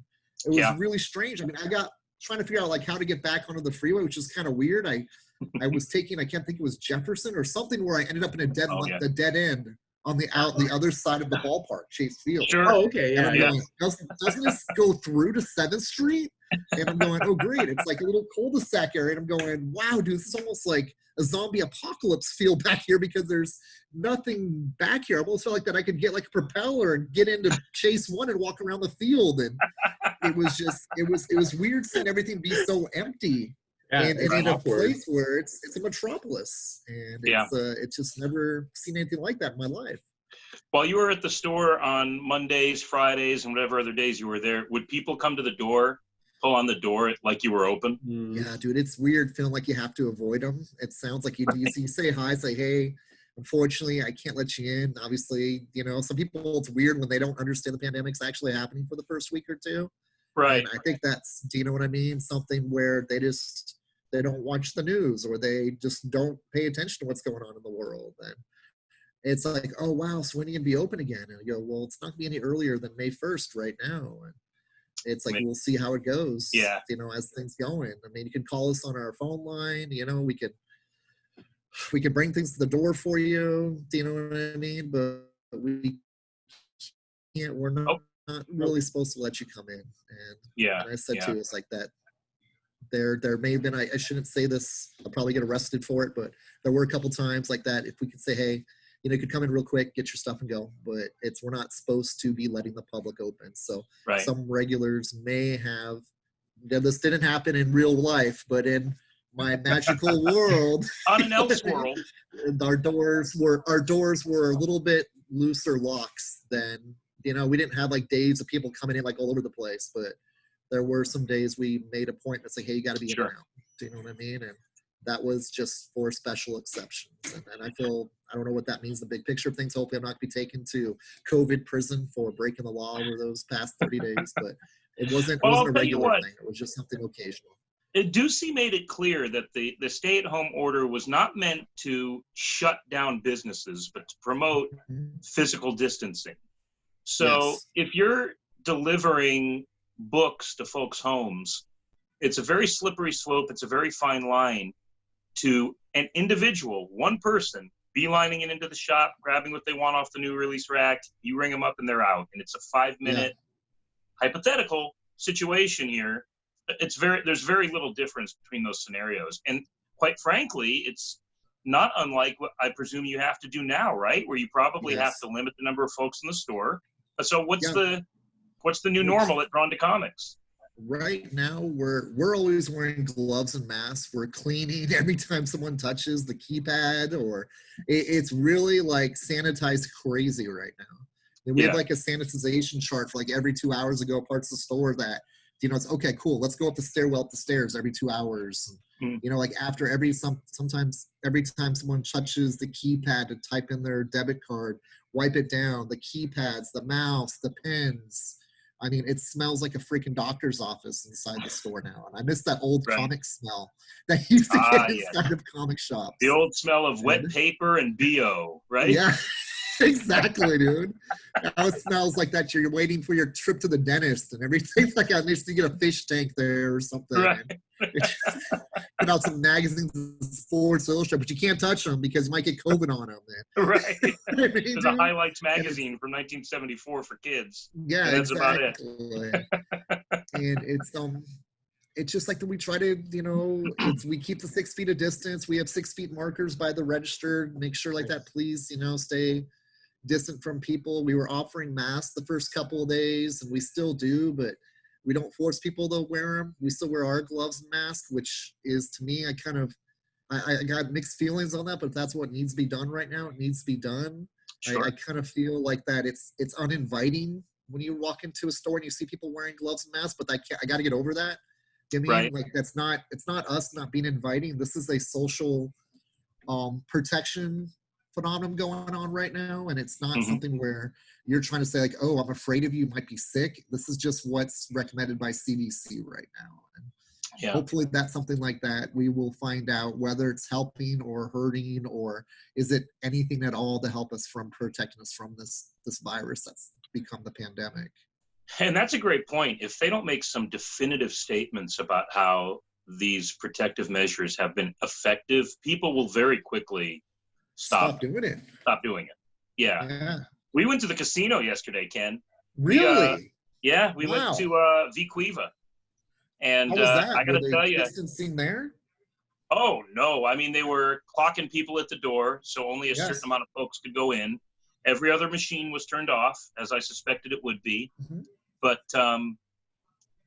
Speaker 1: It was really strange. I mean, I got trying to figure out like how to get back onto the freeway, which is kind of weird. I was taking, I can't think it was Jefferson or something, where I ended up in a dead end on the other side of the ballpark, Chase Field.
Speaker 4: Sure.
Speaker 2: Oh, okay,
Speaker 1: And
Speaker 2: yeah,
Speaker 1: I'm
Speaker 2: yeah.
Speaker 1: going, doesn't this go through to 7th Street? And I'm going, oh, great. It's like a little cul-de-sac area. And I'm going, wow, dude, this is almost like a zombie apocalypse feel back here because there's nothing back here. I almost felt like that I could get like a propeller and get into Chase 1 and walk around the field. And it was weird seeing everything be so empty.
Speaker 2: Yeah,
Speaker 1: And
Speaker 2: it's
Speaker 1: in a
Speaker 2: awkward.
Speaker 1: place where it's a metropolis. And it's just never seen anything like that in my life.
Speaker 4: While you were at the store on Mondays, Fridays, and whatever other days you were there, would people come to the door, pull on the door like you were open?
Speaker 1: Yeah, dude, it's weird feeling like you have to avoid them. It sounds like you say hi, say, hey, unfortunately, I can't let you in. Obviously, some people, it's weird when they don't understand the pandemic's actually happening for the first week or two.
Speaker 4: Right.
Speaker 1: And I think that's, do you know what I mean? Something where they don't watch the news or they just don't pay attention to what's going on in the world. And it's like, oh, wow, so when are you going to be open again? And you go, well, it's not going to be any earlier than May 1st right now. And it's like, we'll see how it goes, as things go in. I mean, you can call us on our phone line, we could bring things to the door for you, do you know what I mean? But we can't, we're not really supposed to let you come in. And I said too, it's like that. There may have been, I shouldn't say this, I'll probably get arrested for it, but there were a couple times like that. If we could say, hey, you could come in real quick, get your stuff and go, but we're not supposed to be letting the public open. So some regulars may have, this didn't happen in real life, but in my magical world,
Speaker 4: on an Elf world,
Speaker 1: our doors were a little bit looser locks than, we didn't have like days of people coming in like all over the place, but there were some days we made a point to say, hey, you got to be in now. Do you know what I mean? And that was just for special exceptions. And I don't know what that means, the big picture of things. Hopefully I'm not going to be taken to COVID prison for breaking the law over those past 30 days, but it wasn't a regular thing. It was just something occasional.
Speaker 4: Ducey made it clear that the stay-at-home order was not meant to shut down businesses, but to promote physical distancing. So if you're delivering books to folks' homes, it's a very slippery slope. It's a very fine line to an individual, one person, beelining it into the shop, grabbing what they want off the new release rack. You ring them up and they're out. And it's a 5-minute hypothetical situation here. There's very little difference between those scenarios. And quite frankly, it's not unlike what I presume you have to do now, right? Where you probably have to limit the number of folks in the store. So what's the new normal at Drawn to Comics?
Speaker 1: right now we're always wearing gloves and masks. We're cleaning every time someone touches the keypad, or it's really like sanitized crazy right now. And we have
Speaker 4: Yeah.
Speaker 1: like a sanitization chart for like every 2 hours ago parts of the store that, you know, it's okay, cool, let's go up the stairwell, up the stairs every 2 hours.
Speaker 4: Mm.
Speaker 1: You know, like after sometimes every time someone touches the keypad to type in their debit card, wipe it down, the keypads, the mouse, the pens. I mean, it smells like a freaking doctor's office inside the store now. And I miss that old
Speaker 4: Right.
Speaker 1: comic smell that used to
Speaker 4: Ah,
Speaker 1: get
Speaker 4: yeah.
Speaker 1: inside of comic shops.
Speaker 4: The old smell of wet paper and BO, right?
Speaker 1: Yeah, exactly, dude. Now it smells like that you're waiting for your trip to the dentist and everything like that. Needs to get a fish tank there or something.
Speaker 4: Right.
Speaker 1: Put out some magazines, Sports Illustrated, but you can't touch them because you might get COVID on them, man.
Speaker 4: Right.
Speaker 1: I mean,
Speaker 4: There's a
Speaker 1: dude,
Speaker 4: Highlights magazine from 1974 for kids.
Speaker 1: yeah,
Speaker 4: That's about it.
Speaker 1: exactly. And it's just like that we try to, you know, we keep the 6 feet of distance. We have 6 feet markers by the register. Make sure like that, please, you know, stay distant from people. We were offering masks the first couple of days, and we still do, but we don't force people to wear them. We still wear our gloves and masks, which is, to me, I got mixed feelings on that, but if that's what needs to be done right now, it needs to be done.
Speaker 4: Sure.
Speaker 1: I kind of feel like that it's uninviting when you walk into a store and you see people wearing gloves and masks, but I got to get over that. You know what I mean?
Speaker 4: Right.
Speaker 1: Like it's not us not being inviting. This is a social protection phenomenon going on right now, and it's not
Speaker 4: Mhm.
Speaker 1: something where you're trying to say like, oh, I'm afraid of you, might be sick. This is just what's recommended by CDC right now. And
Speaker 4: Yeah.
Speaker 1: hopefully that's something like that we will find out whether it's helping or hurting, or is it anything at all to help us from protecting us from this virus that's become the pandemic.
Speaker 4: And that's a great point. If they don't make some definitive statements about how these protective measures have been effective, people will very quickly stop
Speaker 1: doing it.
Speaker 4: doing it. Yeah.
Speaker 1: Yeah.
Speaker 4: We went to the casino yesterday, Ken.
Speaker 1: Really?
Speaker 4: Yeah, we
Speaker 1: Wow.
Speaker 4: went to Vicuiva. And
Speaker 1: How was that?
Speaker 4: I got to
Speaker 1: Were they
Speaker 4: tell you,
Speaker 1: distancing there?
Speaker 4: oh, no. I mean, they were clocking people at the door, so only a
Speaker 1: Yes.
Speaker 4: certain amount of folks could go in. Every other machine was turned off, as I suspected it would be.
Speaker 1: Mhm.
Speaker 4: But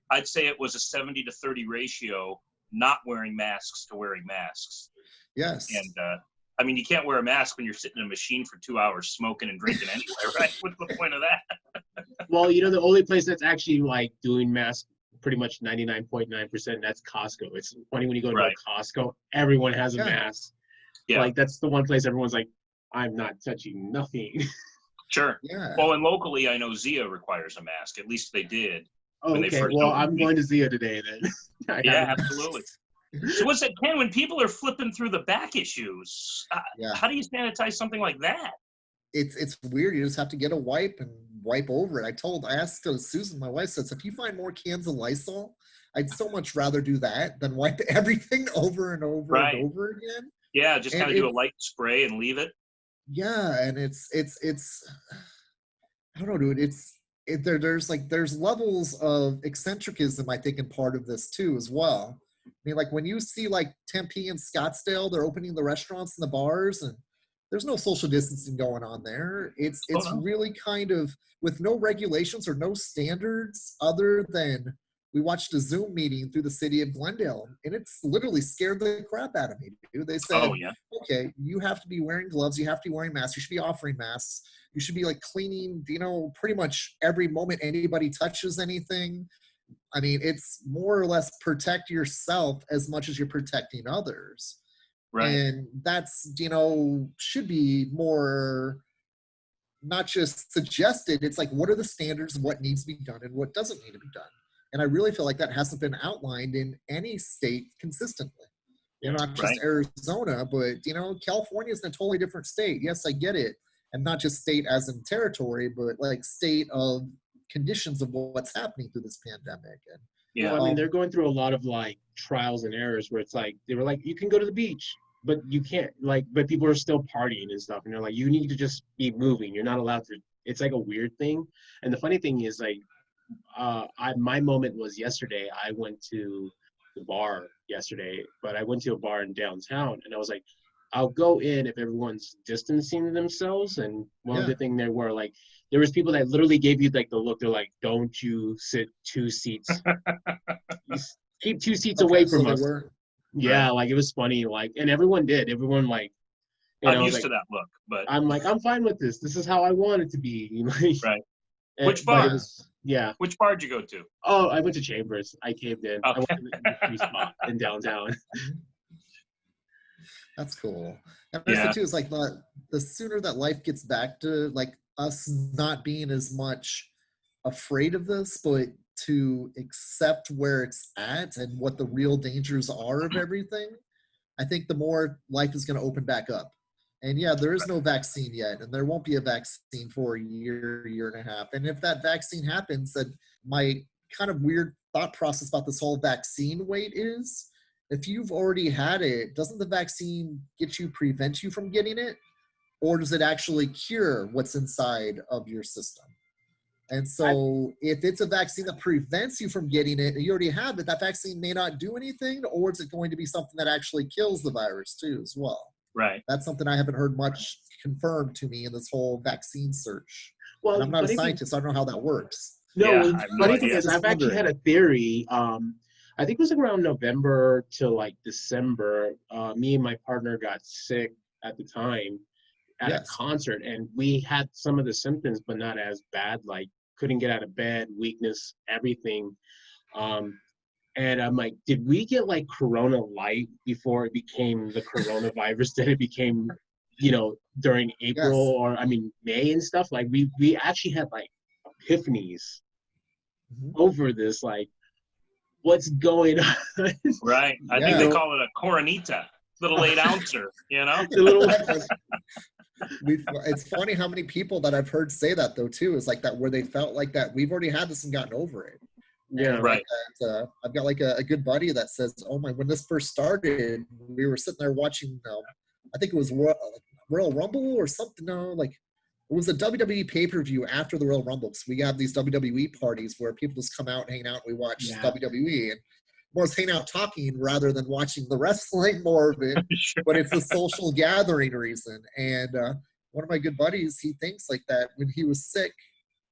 Speaker 4: I'd say it was a 70 to 30 ratio, not wearing masks to wearing masks.
Speaker 1: Yes.
Speaker 4: And I mean, you can't wear a mask when you're sitting in a machine for 2 hours smoking and drinking anyway, right? What's the point of that?
Speaker 2: Well, you know, the only place that's actually like doing masks pretty much 99.9%, that's Costco. It's funny when you go to
Speaker 4: Right.
Speaker 2: a Costco, everyone has a
Speaker 1: Yeah.
Speaker 2: mask.
Speaker 4: Yeah,
Speaker 2: Like that's the one place everyone's like, I'm not touching nothing.
Speaker 4: sure.
Speaker 1: Yeah.
Speaker 4: Well, and locally, I know Zia requires a mask. At least they did.
Speaker 2: Oh,
Speaker 4: When they
Speaker 2: okay.
Speaker 4: first
Speaker 2: Well,
Speaker 4: opened
Speaker 2: I'm
Speaker 4: the
Speaker 2: going to Zia today then. I
Speaker 4: Yeah,
Speaker 2: have a-
Speaker 4: absolutely. So what's that, Ken, when people are flipping through the back issues,
Speaker 1: Yeah.
Speaker 4: how do you sanitize something like that?
Speaker 1: It's weird. You just have to get a wipe and wipe over it. I asked Susan, my wife, says, if you find more cans of Lysol, I'd so much rather do that than wipe everything over and over
Speaker 4: Right.
Speaker 1: and over again.
Speaker 4: Yeah, just
Speaker 1: And
Speaker 4: kind of do a
Speaker 1: it's-
Speaker 4: light spray and leave it.
Speaker 1: Yeah, and it's I don't know, dude. There's levels of eccentricism, I think, in part of this too as well. I mean, like when you see like Tempe and Scottsdale, they're opening the restaurants and the bars, and there's no social distancing going on there. It's
Speaker 4: no.
Speaker 1: really kind of with no regulations or no standards other than we watched a Zoom meeting through the city of Glendale, and it's literally scared the crap out of me, dude. They said,
Speaker 4: Oh, yeah.
Speaker 1: okay, you have to be wearing gloves, you have to be wearing masks, you should be offering masks, you should be like cleaning, you know, pretty much every moment anybody touches anything. I mean, it's more or less protect yourself as much as you're protecting others.
Speaker 4: Right.
Speaker 1: And that's, you know, should be more not just suggested. It's like, what are the standards of what needs to be done and what doesn't need to be done? And I really feel like that hasn't been outlined in any state consistently. You know, not just
Speaker 4: Right.
Speaker 1: Arizona, but, you know, California is in a totally different state. Yes, I get it. And not just state as in territory, but like state of conditions of what's happening through this pandemic. And
Speaker 4: Yeah.
Speaker 2: Well, I mean, they're going through a lot of like trials and errors where it's like, they were like, you can go to the beach, but you can't, like, but people are still partying and stuff. And they're like, you need to just be moving. You're not allowed to. It's like a weird thing. And the funny thing is, like, my moment was yesterday. I went to the bar yesterday, but I went to a bar in downtown and I was like, I'll go in if everyone's distancing themselves. And one of the thing there were like, there was people that literally gave you like the look. They're like, "Don't you sit 2 seats? Keep 2 seats away from us." Yeah, like it was funny. Like, and everyone did. Everyone like,
Speaker 4: I'm used to that look, but
Speaker 2: I'm like, I'm fine with this. This is how I want it to be.
Speaker 4: right.
Speaker 2: And,
Speaker 4: Which bar?
Speaker 2: Which
Speaker 4: bar did you go to?
Speaker 2: Oh, I went to Chambers. I caved in. I
Speaker 4: Okay.
Speaker 2: went to the free spot in downtown.
Speaker 1: That's cool. And I say too is like the sooner that life gets back to like us not being as much afraid of this, but to accept where it's at and what the real dangers are of everything, I think the more life is going to open back up. And yeah, there is no vaccine yet, and there won't be a vaccine for a year and a half. And if that vaccine happens, then my kind of weird thought process about this whole vaccine wait is, if you've already had it, doesn't the vaccine prevent you from getting it? Or does it actually cure what's inside of your system? And so if it's a vaccine that prevents you from getting it and you already have it, that vaccine may not do anything, or is it going to be something that actually kills the virus too as well?
Speaker 4: Right.
Speaker 1: That's something I haven't heard much confirmed to me in this whole vaccine search.
Speaker 2: Well,
Speaker 1: and I'm not a scientist, so I don't know how that works.
Speaker 2: No, funny thing
Speaker 4: idea.
Speaker 2: is, I've actually had a theory. I think it was around November to like December. Me and my partner got sick at the time at a concert, and we had some of the symptoms, but not as bad, like couldn't get out of bed, weakness, everything. And I'm like, did we get like Corona Light before it became the coronavirus that it became, during April or May and stuff? Like we actually had like epiphanies over this, like, what's going on?
Speaker 4: Right. I think they call it a coronita, little 8-ouncer,
Speaker 1: It's funny how many people that I've heard say that though too, is like that, where they felt like that we've already had this and gotten over it.
Speaker 2: Yeah,
Speaker 1: and
Speaker 4: right.
Speaker 1: That, I've got like a good buddy that says, "Oh my, when this first started, we were sitting there watching. I think it was Royal Rumble or something. No, like it was a WWE pay-per-view after the Royal Rumble. So we have these WWE parties where people just come out and hang out. And we watch WWE, and more is hanging out talking rather than watching the wrestling. More of it,
Speaker 4: Sure.
Speaker 1: but it's a social gathering reason. And one of my good buddies, he thinks like that when he was sick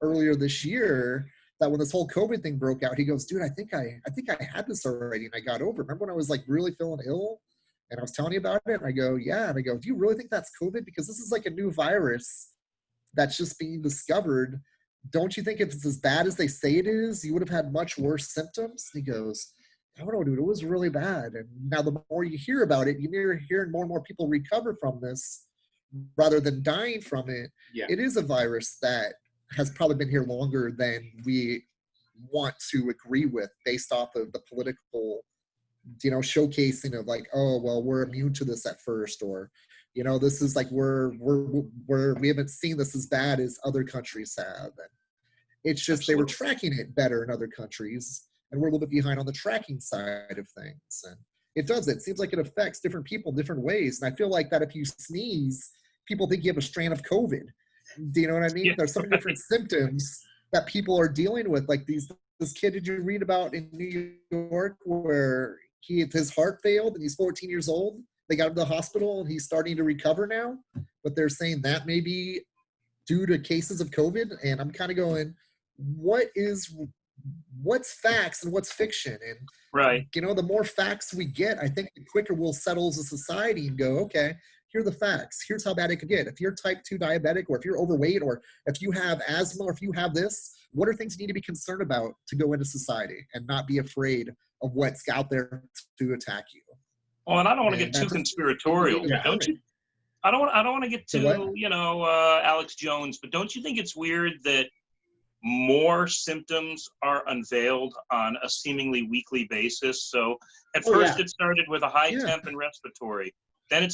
Speaker 1: earlier this year, that when this whole COVID thing broke out, he goes, "Dude, I think I had this already and I got over it. Remember when I was like really feeling ill and I was telling you about it?" And I go, "Yeah." And I go, "Do you really think that's COVID? Because this is like a new virus that's just being discovered. Don't you think if it's as bad as they say it is, you would have had much worse symptoms?" And he goes, "I don't know, dude, it was really bad." And now the more you hear about it, you're hearing more and more people recover from this rather than dying from it.
Speaker 2: Yeah.
Speaker 1: It is a virus that has probably been here longer than we want to agree with, based off of the political, showcasing of like, oh, well, we're immune to this at first, or, this is like we haven't seen this as bad as other countries have. And it's just They were tracking it better in other countries, and we're a little bit behind on the tracking side of things. And it seems like it affects different people in different ways. And I feel like that if you sneeze, people think you have a strain of COVID. Do you know what I mean?
Speaker 4: Yeah.
Speaker 1: There's so many different symptoms that people are dealing with. Like this kid, did you read about in New York where his heart failed and he's 14 years old? They got him to the hospital and he's starting to recover now, but they're saying that may be due to cases of COVID. And I'm kind of going, what's facts and what's fiction? And
Speaker 4: right.
Speaker 1: The more facts we get, I think the quicker we'll settle as a society and go, okay, here are the facts. Here's how bad it could get. If you're type 2 diabetic, or if you're overweight, or if you have asthma, or if you have this, what are things you need to be concerned about to go into society and not be afraid of what's out there to attack you?
Speaker 4: Well, and I don't want to get too conspiratorial, but don't you? I don't want to get too, Alex Jones, but don't you think it's weird that more symptoms are unveiled on a seemingly weekly basis? So at first it started with a high temp and respiratory. Then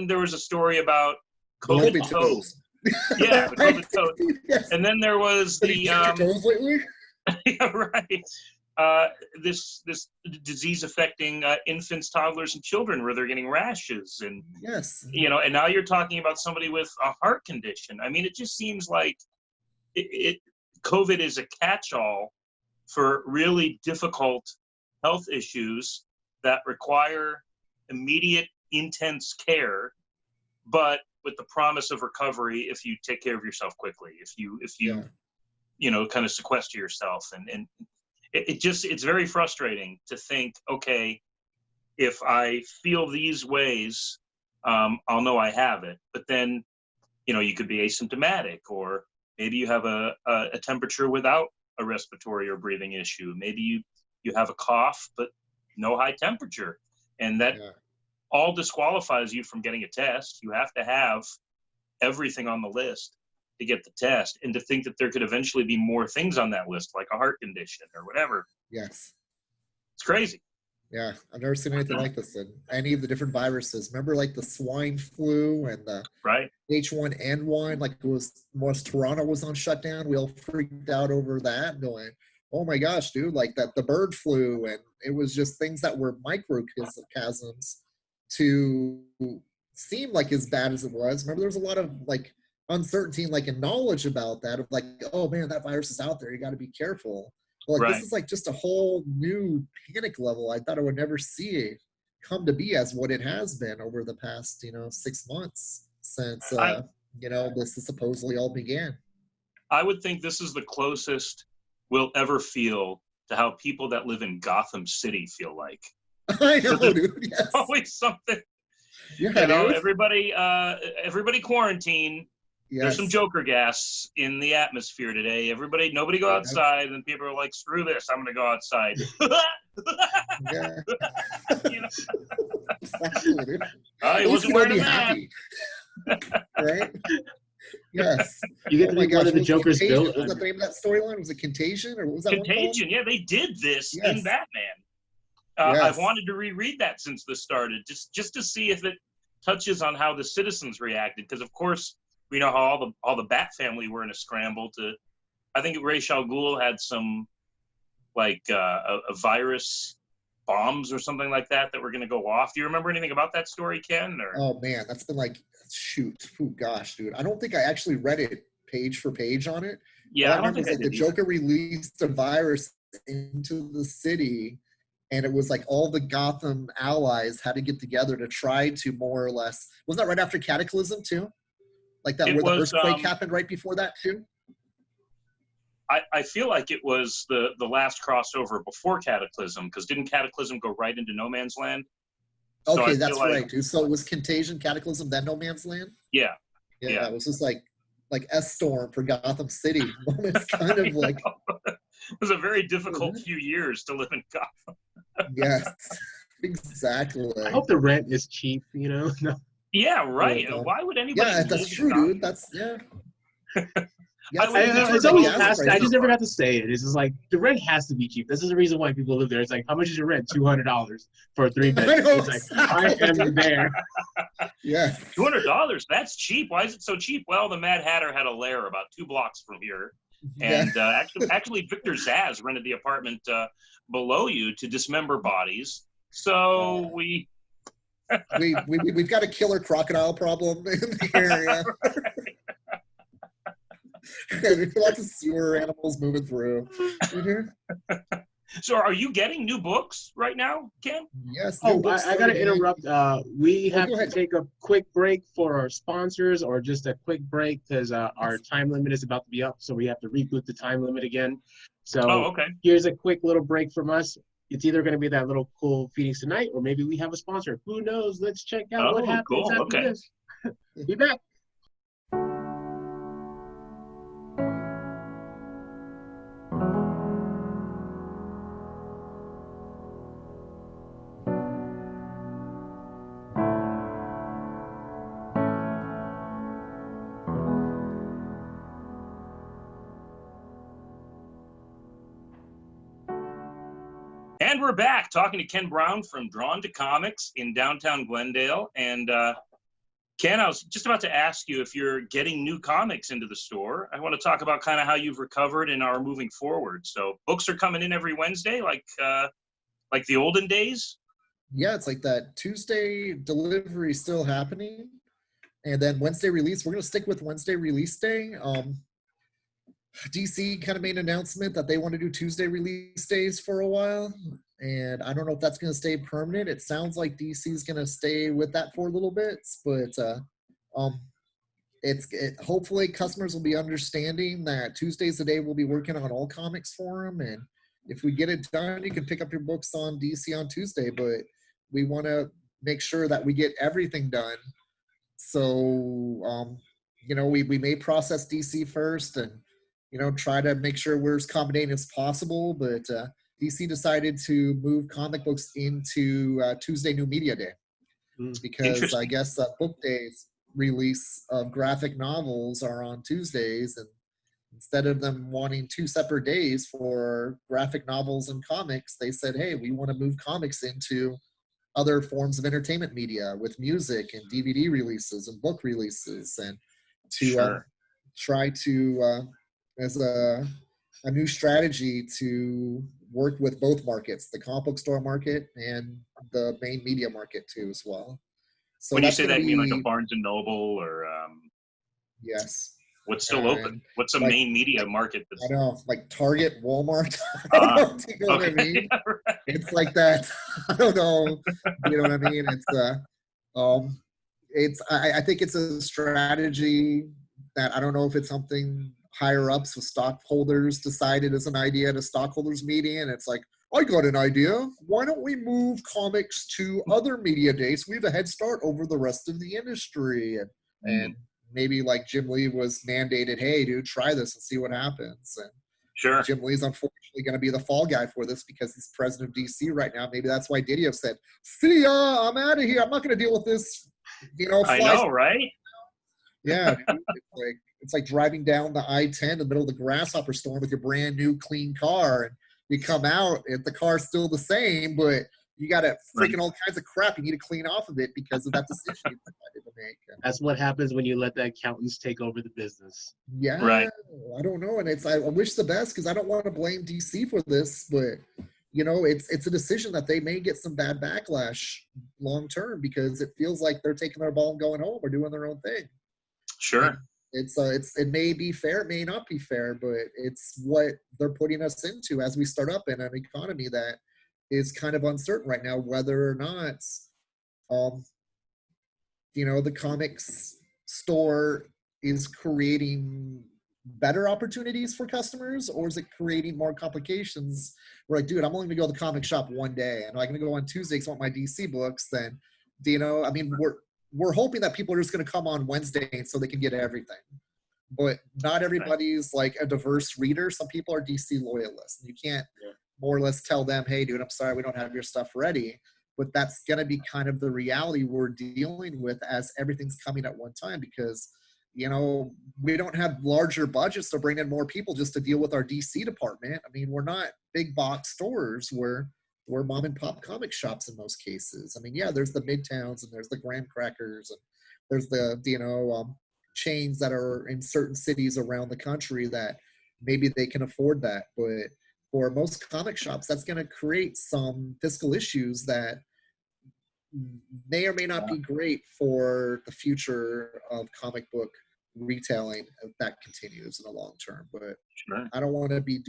Speaker 4: there was a story about COVID toe. Yeah, the COVID toe.
Speaker 1: Yes.
Speaker 4: And then there was the
Speaker 1: toes lately?
Speaker 4: yeah, right. This disease affecting infants, toddlers, and children, where they're getting rashes, and and now you're talking about somebody with a heart condition. I mean, it just seems like COVID is a catch-all for really difficult health issues that require immediate, intense care but with the promise of recovery if you take care of yourself quickly, if you
Speaker 1: Yeah.
Speaker 4: kind of sequester yourself. And it's very frustrating to think, okay, if I feel these ways, I'll know I have it. But then, you could be asymptomatic, or maybe you have a temperature without a respiratory or breathing issue. Maybe you have a cough, but no high temperature. And that
Speaker 1: Yeah.
Speaker 4: all disqualifies you from getting a test. You have to have everything on the list to get the test. And to think that there could eventually be more things on that list, like a heart condition or whatever,
Speaker 1: Yes.
Speaker 4: it's crazy.
Speaker 1: Yeah. I've never seen anything like this in any of the different viruses. Remember, like the swine flu and the
Speaker 4: Right?
Speaker 1: H1N1, like it was Toronto was on shutdown. We all freaked out over that, going, "Oh my gosh, dude!" Like that, the bird flu, and it was just things that were microcosms to seem like as bad as it was. Remember, there was a lot of like uncertainty and like a knowledge about that of like, "Oh man, that virus is out there. You got to be careful." But like
Speaker 4: Right.
Speaker 1: this is like just a whole new panic level. I thought I would never see it come to be as what it has been over the past 6 months since this supposedly all began.
Speaker 4: I would think this is the closest we'll ever feel to how people that live in Gotham City feel like.
Speaker 1: I know, dude. Yes.
Speaker 4: Always something.
Speaker 1: Yeah, dude.
Speaker 4: Everybody quarantine. There's some
Speaker 1: Yes.
Speaker 4: Joker gas in the atmosphere today. Nobody go outside, and people are like, "Screw this! I'm gonna go outside."
Speaker 1: Yeah.
Speaker 4: You know?
Speaker 1: Exactly, dude.
Speaker 4: I
Speaker 1: At least
Speaker 4: wasn't
Speaker 1: we don't
Speaker 4: wearing a
Speaker 1: be
Speaker 4: mask.
Speaker 1: happy. Right? Yes.
Speaker 2: You get
Speaker 1: Oh
Speaker 2: to
Speaker 1: my
Speaker 2: be one
Speaker 1: gosh,
Speaker 2: of the
Speaker 1: was it
Speaker 2: Joker's
Speaker 1: Contagion?
Speaker 2: villain.
Speaker 1: Was that the name of that storyline? Was it Contagion, or what was that one called?
Speaker 4: Contagion. Yeah, they did this
Speaker 1: Yes.
Speaker 4: in Batman.
Speaker 1: Yes.
Speaker 4: I've wanted to reread that since this started, just to see if it touches on how the citizens reacted, because of course we know how all the Bat family were in a scramble to. I think Ra's al Ghul had some like a virus bombs or something like that were going to go off. Do you remember anything about that story, Ken? Or
Speaker 1: Oh man, that's been like shoot. Oh gosh, dude. I don't think I actually read it page for page on it.
Speaker 4: yeah,
Speaker 1: All
Speaker 4: I don't
Speaker 1: remember
Speaker 4: think
Speaker 1: is
Speaker 4: I
Speaker 1: like the
Speaker 4: did either.
Speaker 1: Joker released a virus into the city, and it was like all the Gotham allies had to get together to try to more or less. Wasn't that right after Cataclysm too? Like that,
Speaker 4: It
Speaker 1: where the
Speaker 4: was,
Speaker 1: earthquake happened right before that too.
Speaker 4: I feel like it was the last crossover before Cataclysm, because didn't Cataclysm go right into No Man's Land? So I
Speaker 1: Okay,
Speaker 4: feel
Speaker 1: that's
Speaker 4: like-
Speaker 1: right, dude. So it was Contagion, Cataclysm, then No Man's Land.
Speaker 4: Yeah.
Speaker 1: Yeah, it was just like S-Storm for Gotham City. It's kind of like
Speaker 4: It was a very difficult few years to live in Gotham.
Speaker 1: yes, exactly.
Speaker 2: I hope the rent is cheap, No.
Speaker 4: Yeah, right.
Speaker 1: Yeah.
Speaker 4: Why would anybody?
Speaker 1: Yeah, that's
Speaker 4: live in
Speaker 1: true,
Speaker 4: Gotham?
Speaker 1: dude. That's yeah.
Speaker 4: I would-
Speaker 2: It's
Speaker 4: the
Speaker 2: always
Speaker 4: gas
Speaker 2: asked, I
Speaker 4: prices
Speaker 2: just never
Speaker 4: are-
Speaker 2: got to say it. It's just like the rent has to be cheap. This is the reason why people live there. It's like, how much is your rent? $200 for a 3-bedroom.
Speaker 1: know,
Speaker 2: It's like I am there.
Speaker 1: Yeah.
Speaker 4: $200. That's cheap. Why is it so cheap? Well, the Mad Hatter had a lair about 2 blocks from here,
Speaker 1: Yeah.
Speaker 4: and actually, Victor Zsasz rented the apartment below you to dismember bodies. So
Speaker 1: We've got a killer crocodile problem in the area. There's lots of sewer animals moving through. Mhm.
Speaker 4: So are you getting new books right now, Ken?
Speaker 1: Yes.
Speaker 2: Oh,
Speaker 1: new books
Speaker 2: I got to
Speaker 1: started, man.
Speaker 2: interrupt. We have
Speaker 1: go
Speaker 2: to
Speaker 1: ahead.
Speaker 2: take a quick break for our sponsors, or just a quick break because our time limit is about to be up. So we have to reboot the time limit again. So
Speaker 4: Oh, okay.
Speaker 2: here's a quick little break from us. It's either going to be that little cool Phoenix Tonight, or maybe we have a sponsor. Who knows? Let's check out what
Speaker 4: Oh,
Speaker 2: happens
Speaker 4: cool.
Speaker 2: after
Speaker 4: Okay.
Speaker 2: this. Be back.
Speaker 4: And we're back talking to Ken Brown from Drawn to Comics in downtown Glendale. And Ken, I was just about to ask you if you're getting new comics into the store. I want to talk about kind of how you've recovered and are moving forward. So books are coming in every Wednesday, like the olden days.
Speaker 1: Yeah, it's like that Tuesday delivery still happening, and then Wednesday release. We're gonna stick with Wednesday release day. DC kind of made an announcement that they want to do Tuesday release days for a while, and I don't know if that's going to stay permanent. It sounds like DC is going to stay with that for a little bit, but hopefully customers will be understanding that Tuesdays a day we'll be working on all comics for them, and if we get it done, you can pick up your books on DC on Tuesday. But we want to make sure that we get everything done. So we may process DC first, and try to make sure we're as accommodating as possible. But DC decided to move comic books into Tuesday New Media Day because I guess book days release of graphic novels are on Tuesdays, and instead of them wanting 2 separate days for graphic novels and comics, they said, hey, we want to move comics into other forms of entertainment media with music and DVD releases and book releases, and to try to as a new strategy to work with both markets, the comic book store market and the main media market too as well. So
Speaker 4: when you say that, you mean like a Barnes and Noble or
Speaker 1: yes.
Speaker 4: What's still open? What's a main media market?
Speaker 1: I know, like Target, Walmart. Do you know what I mean?
Speaker 4: Yeah, right.
Speaker 1: It's like that. I don't know. You know what I mean? I think it's a strategy that I don't know if it's something higher ups with stockholders decided as an idea at a stockholders meeting, and it's like, I got an idea. Why don't we move comics to other media days? We have a head start over the rest of the industry, and maybe like Jim Lee was mandated, hey, dude, try this and see what happens. And
Speaker 4: sure,
Speaker 1: Jim Lee's unfortunately going to be the fall guy for this because he's president of DC right now. Maybe that's why Didio said, see ya, I'm out of here. I'm not going to deal with this,
Speaker 4: I know, right?
Speaker 1: Yeah, dude, it's like driving down the I-10 in the middle of the Grasshopper Storm with your brand new clean car, and you come out and the car's still the same, but you got to freaking all kinds of crap you need to clean off of it because of that decision you decided to make.
Speaker 2: That's what happens when you let the accountants take over the business.
Speaker 1: Yeah,
Speaker 4: right.
Speaker 1: I don't know, and I wish the best because I don't want to blame DC for this, but it's a decision that they may get some bad backlash long term because it feels like they're taking their ball and going home or doing their own thing.
Speaker 4: Sure.
Speaker 1: And it may be fair, it may not be fair, but it's what they're putting us into as we start up in an economy that is kind of uncertain right now, whether or not, the comics store is creating better opportunities for customers, or is it creating more complications? We're like, dude, I'm only gonna go to the comic shop one day, and I'm gonna go on Tuesday because I want my DC books. Then, we're hoping that people are just gonna come on Wednesday so they can get everything. But not everybody's like a diverse reader. Some people are DC loyalists, and you can't more or less tell them, hey, dude, I'm sorry, we don't have your stuff ready. But that's going to be kind of the reality we're dealing with as everything's coming at one time because, we don't have larger budgets to bring in more people just to deal with our DC department. I mean, we're not big box stores. We're mom and pop comic shops in most cases. I mean, yeah, there's the Midtowns and there's the Graham Crackers and there's the, chains that are in certain cities around the country that maybe they can afford that. But for most comic shops, that's going to create some fiscal issues that may or may not be great for the future of comic book retailing if that continues in the long term. But I don't want to be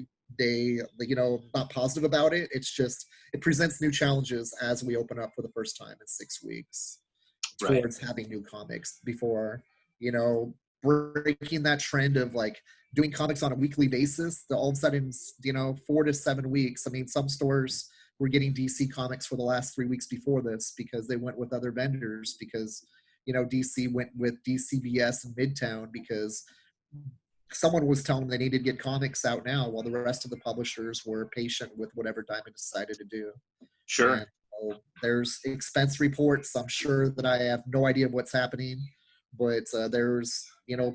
Speaker 1: not positive about it. It's just, it presents new challenges as we open up for the first time in 6 weeks towards having new comics before, breaking that trend of like doing comics on a weekly basis. All of a sudden, 4 to 7 weeks. I mean, some stores were getting DC comics for the last 3 weeks before this because they went with other vendors because, DC went with DCBS and Midtown because someone was telling them they needed to get comics out now while the rest of the publishers were patient with whatever Diamond decided to do.
Speaker 4: Sure.
Speaker 1: And so there's expense reports. I'm sure that I have no idea what's happening. But there's,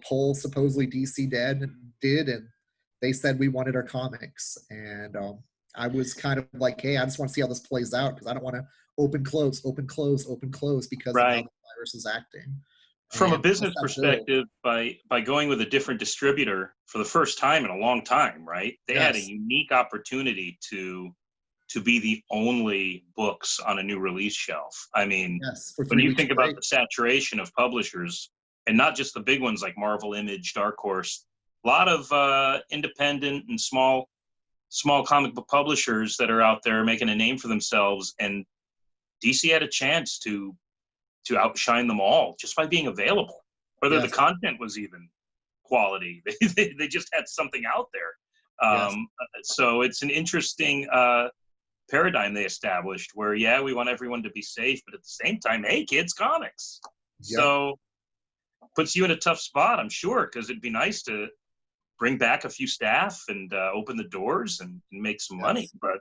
Speaker 1: polls supposedly DC did, and they said we wanted our comics. And I was kind of like, hey, I just want to see how this plays out because I don't want to open, close because of how the virus is acting.
Speaker 4: From a business perspective, by going with a different distributor for the first time in a long time, right? They had a unique opportunity to be the only books on a new release shelf. I mean, when you think about the saturation of publishers, and not just the big ones like Marvel, Image, Dark Horse, a lot of independent and small comic book publishers that are out there making a name for themselves, and DC had a chance to outshine them all just by being available. whether the
Speaker 1: Yes.
Speaker 4: content was even quality. They just had something out there.
Speaker 1: Yes.
Speaker 4: So it's an interesting paradigm they established where, yeah, we want everyone to be safe, but at the same time, hey, kids, comics.
Speaker 1: Yep.
Speaker 4: So puts you in a tough spot, I'm sure, because it'd be nice to bring back a few staff and open the doors and make some money. But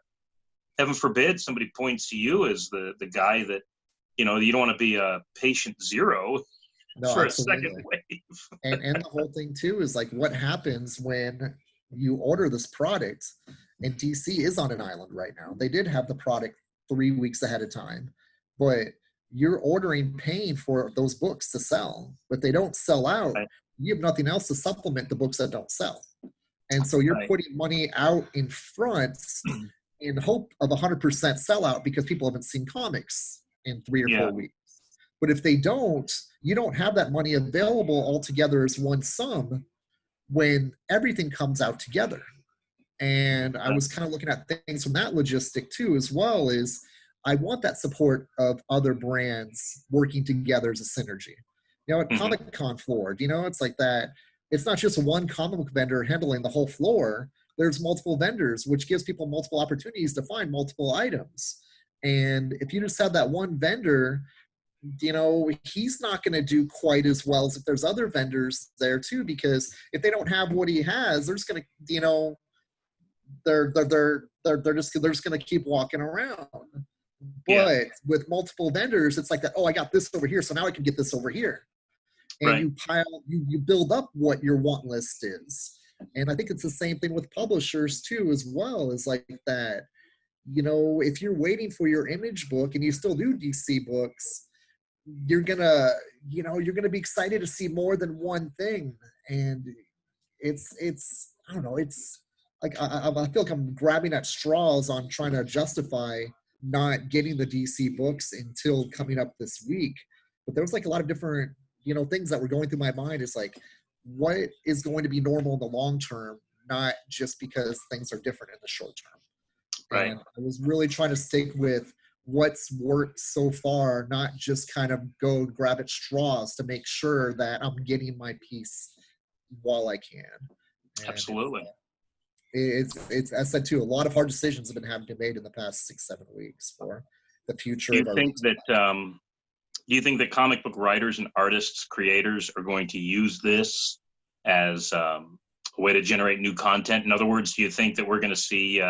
Speaker 4: heaven forbid somebody points to you as the guy that, you don't want to be a patient zero
Speaker 1: No,
Speaker 4: for
Speaker 1: absolutely.
Speaker 4: a second wave.
Speaker 1: And the whole thing too is like what happens when you order this product, and DC is on an island right now. They did have the product 3 weeks ahead of time, but you're paying for those books to sell, but they don't sell out.
Speaker 4: Right.
Speaker 1: You have nothing else to supplement the books that don't sell. And so you're
Speaker 4: Right.
Speaker 1: putting money out in front in hope of 100% sellout because people haven't seen comics in 3 or 4 weeks. But if they don't, you don't have that money available altogether as one sum when everything comes out together. And I was kind of looking at things from that logistic too, as well as I want that support of other brands working together as a synergy. At
Speaker 4: Mhm.
Speaker 1: Comic-Con floor, it's like that. It's not just one comic book vendor handling the whole floor. There's multiple vendors, which gives people multiple opportunities to find multiple items. And if you just have that one vendor, he's not going to do quite as well as if there's other vendors there too, because if they don't have what he has, they're just going to, they're just going to keep walking around. But with multiple vendors, it's like that. Oh, I got this over here, so now I can get this over here. And
Speaker 4: Right.
Speaker 1: you build up what your want list is. And I think it's the same thing with publishers too, as well, as like that. If you're waiting for your Image book and you still do DC books, you're gonna be excited to see more than one thing. And it's I don't know, it's like I feel like I'm grabbing at straws on trying to justify not getting the DC books until coming up this week. But there was like a lot of different things that were going through my mind. Is like, what is going to be normal in the long term, not just because things are different in the short term.
Speaker 4: Right.
Speaker 1: And I was really trying to stick with what's worked so far, not just kind of go grab at straws to make sure that I'm getting my piece while I can. And
Speaker 4: Absolutely.
Speaker 1: it's as I said too, a lot of hard decisions have been having to be made in the past 6-7 weeks for the future
Speaker 4: Do
Speaker 1: of
Speaker 4: you
Speaker 1: our
Speaker 4: think that comic book writers and artists, creators are going to use this as a way to generate new content? In other words, do you think that we're going to see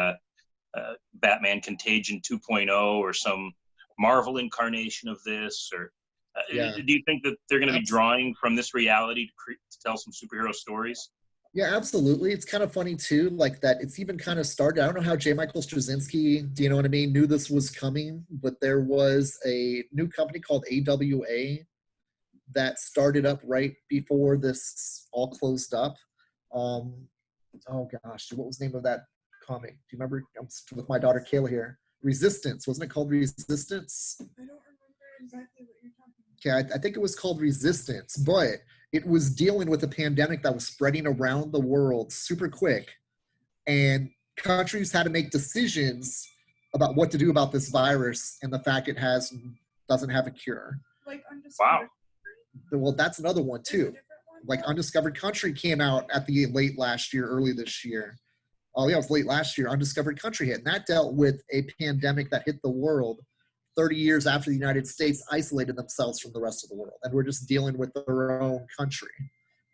Speaker 4: Batman Contagion 2.0 or some Marvel incarnation of this? Or do you think that they're going to be drawing from this reality to tell some superhero stories?
Speaker 1: Yeah, absolutely. It's kind of funny too, like that it's even kind of started. I don't know how J. Michael Straczynski, do you know what I mean, knew this was coming, but there was a new company called AWA that started up right before this all closed up. Oh gosh, what was the name of that comic? Do you remember? I'm with my daughter Kayla here. Resistance, wasn't it called Resistance?
Speaker 5: I don't remember exactly what you're talking about.
Speaker 1: Okay, I think it was called Resistance, but it was dealing with a pandemic that was spreading around the world super quick, and countries had to make decisions about what to do about this virus and the fact it doesn't have a cure.
Speaker 5: Like Undiscovered.
Speaker 4: Wow.
Speaker 1: Well, that's another one
Speaker 5: There's a
Speaker 1: too.
Speaker 5: different one?
Speaker 1: Like Undiscovered Country came out at the late last year, early this year. Oh yeah, it was late last year. Undiscovered Country hit, and that dealt with a pandemic that hit the world 30 years after the United States isolated themselves from the rest of the world, and we're just dealing with their own country.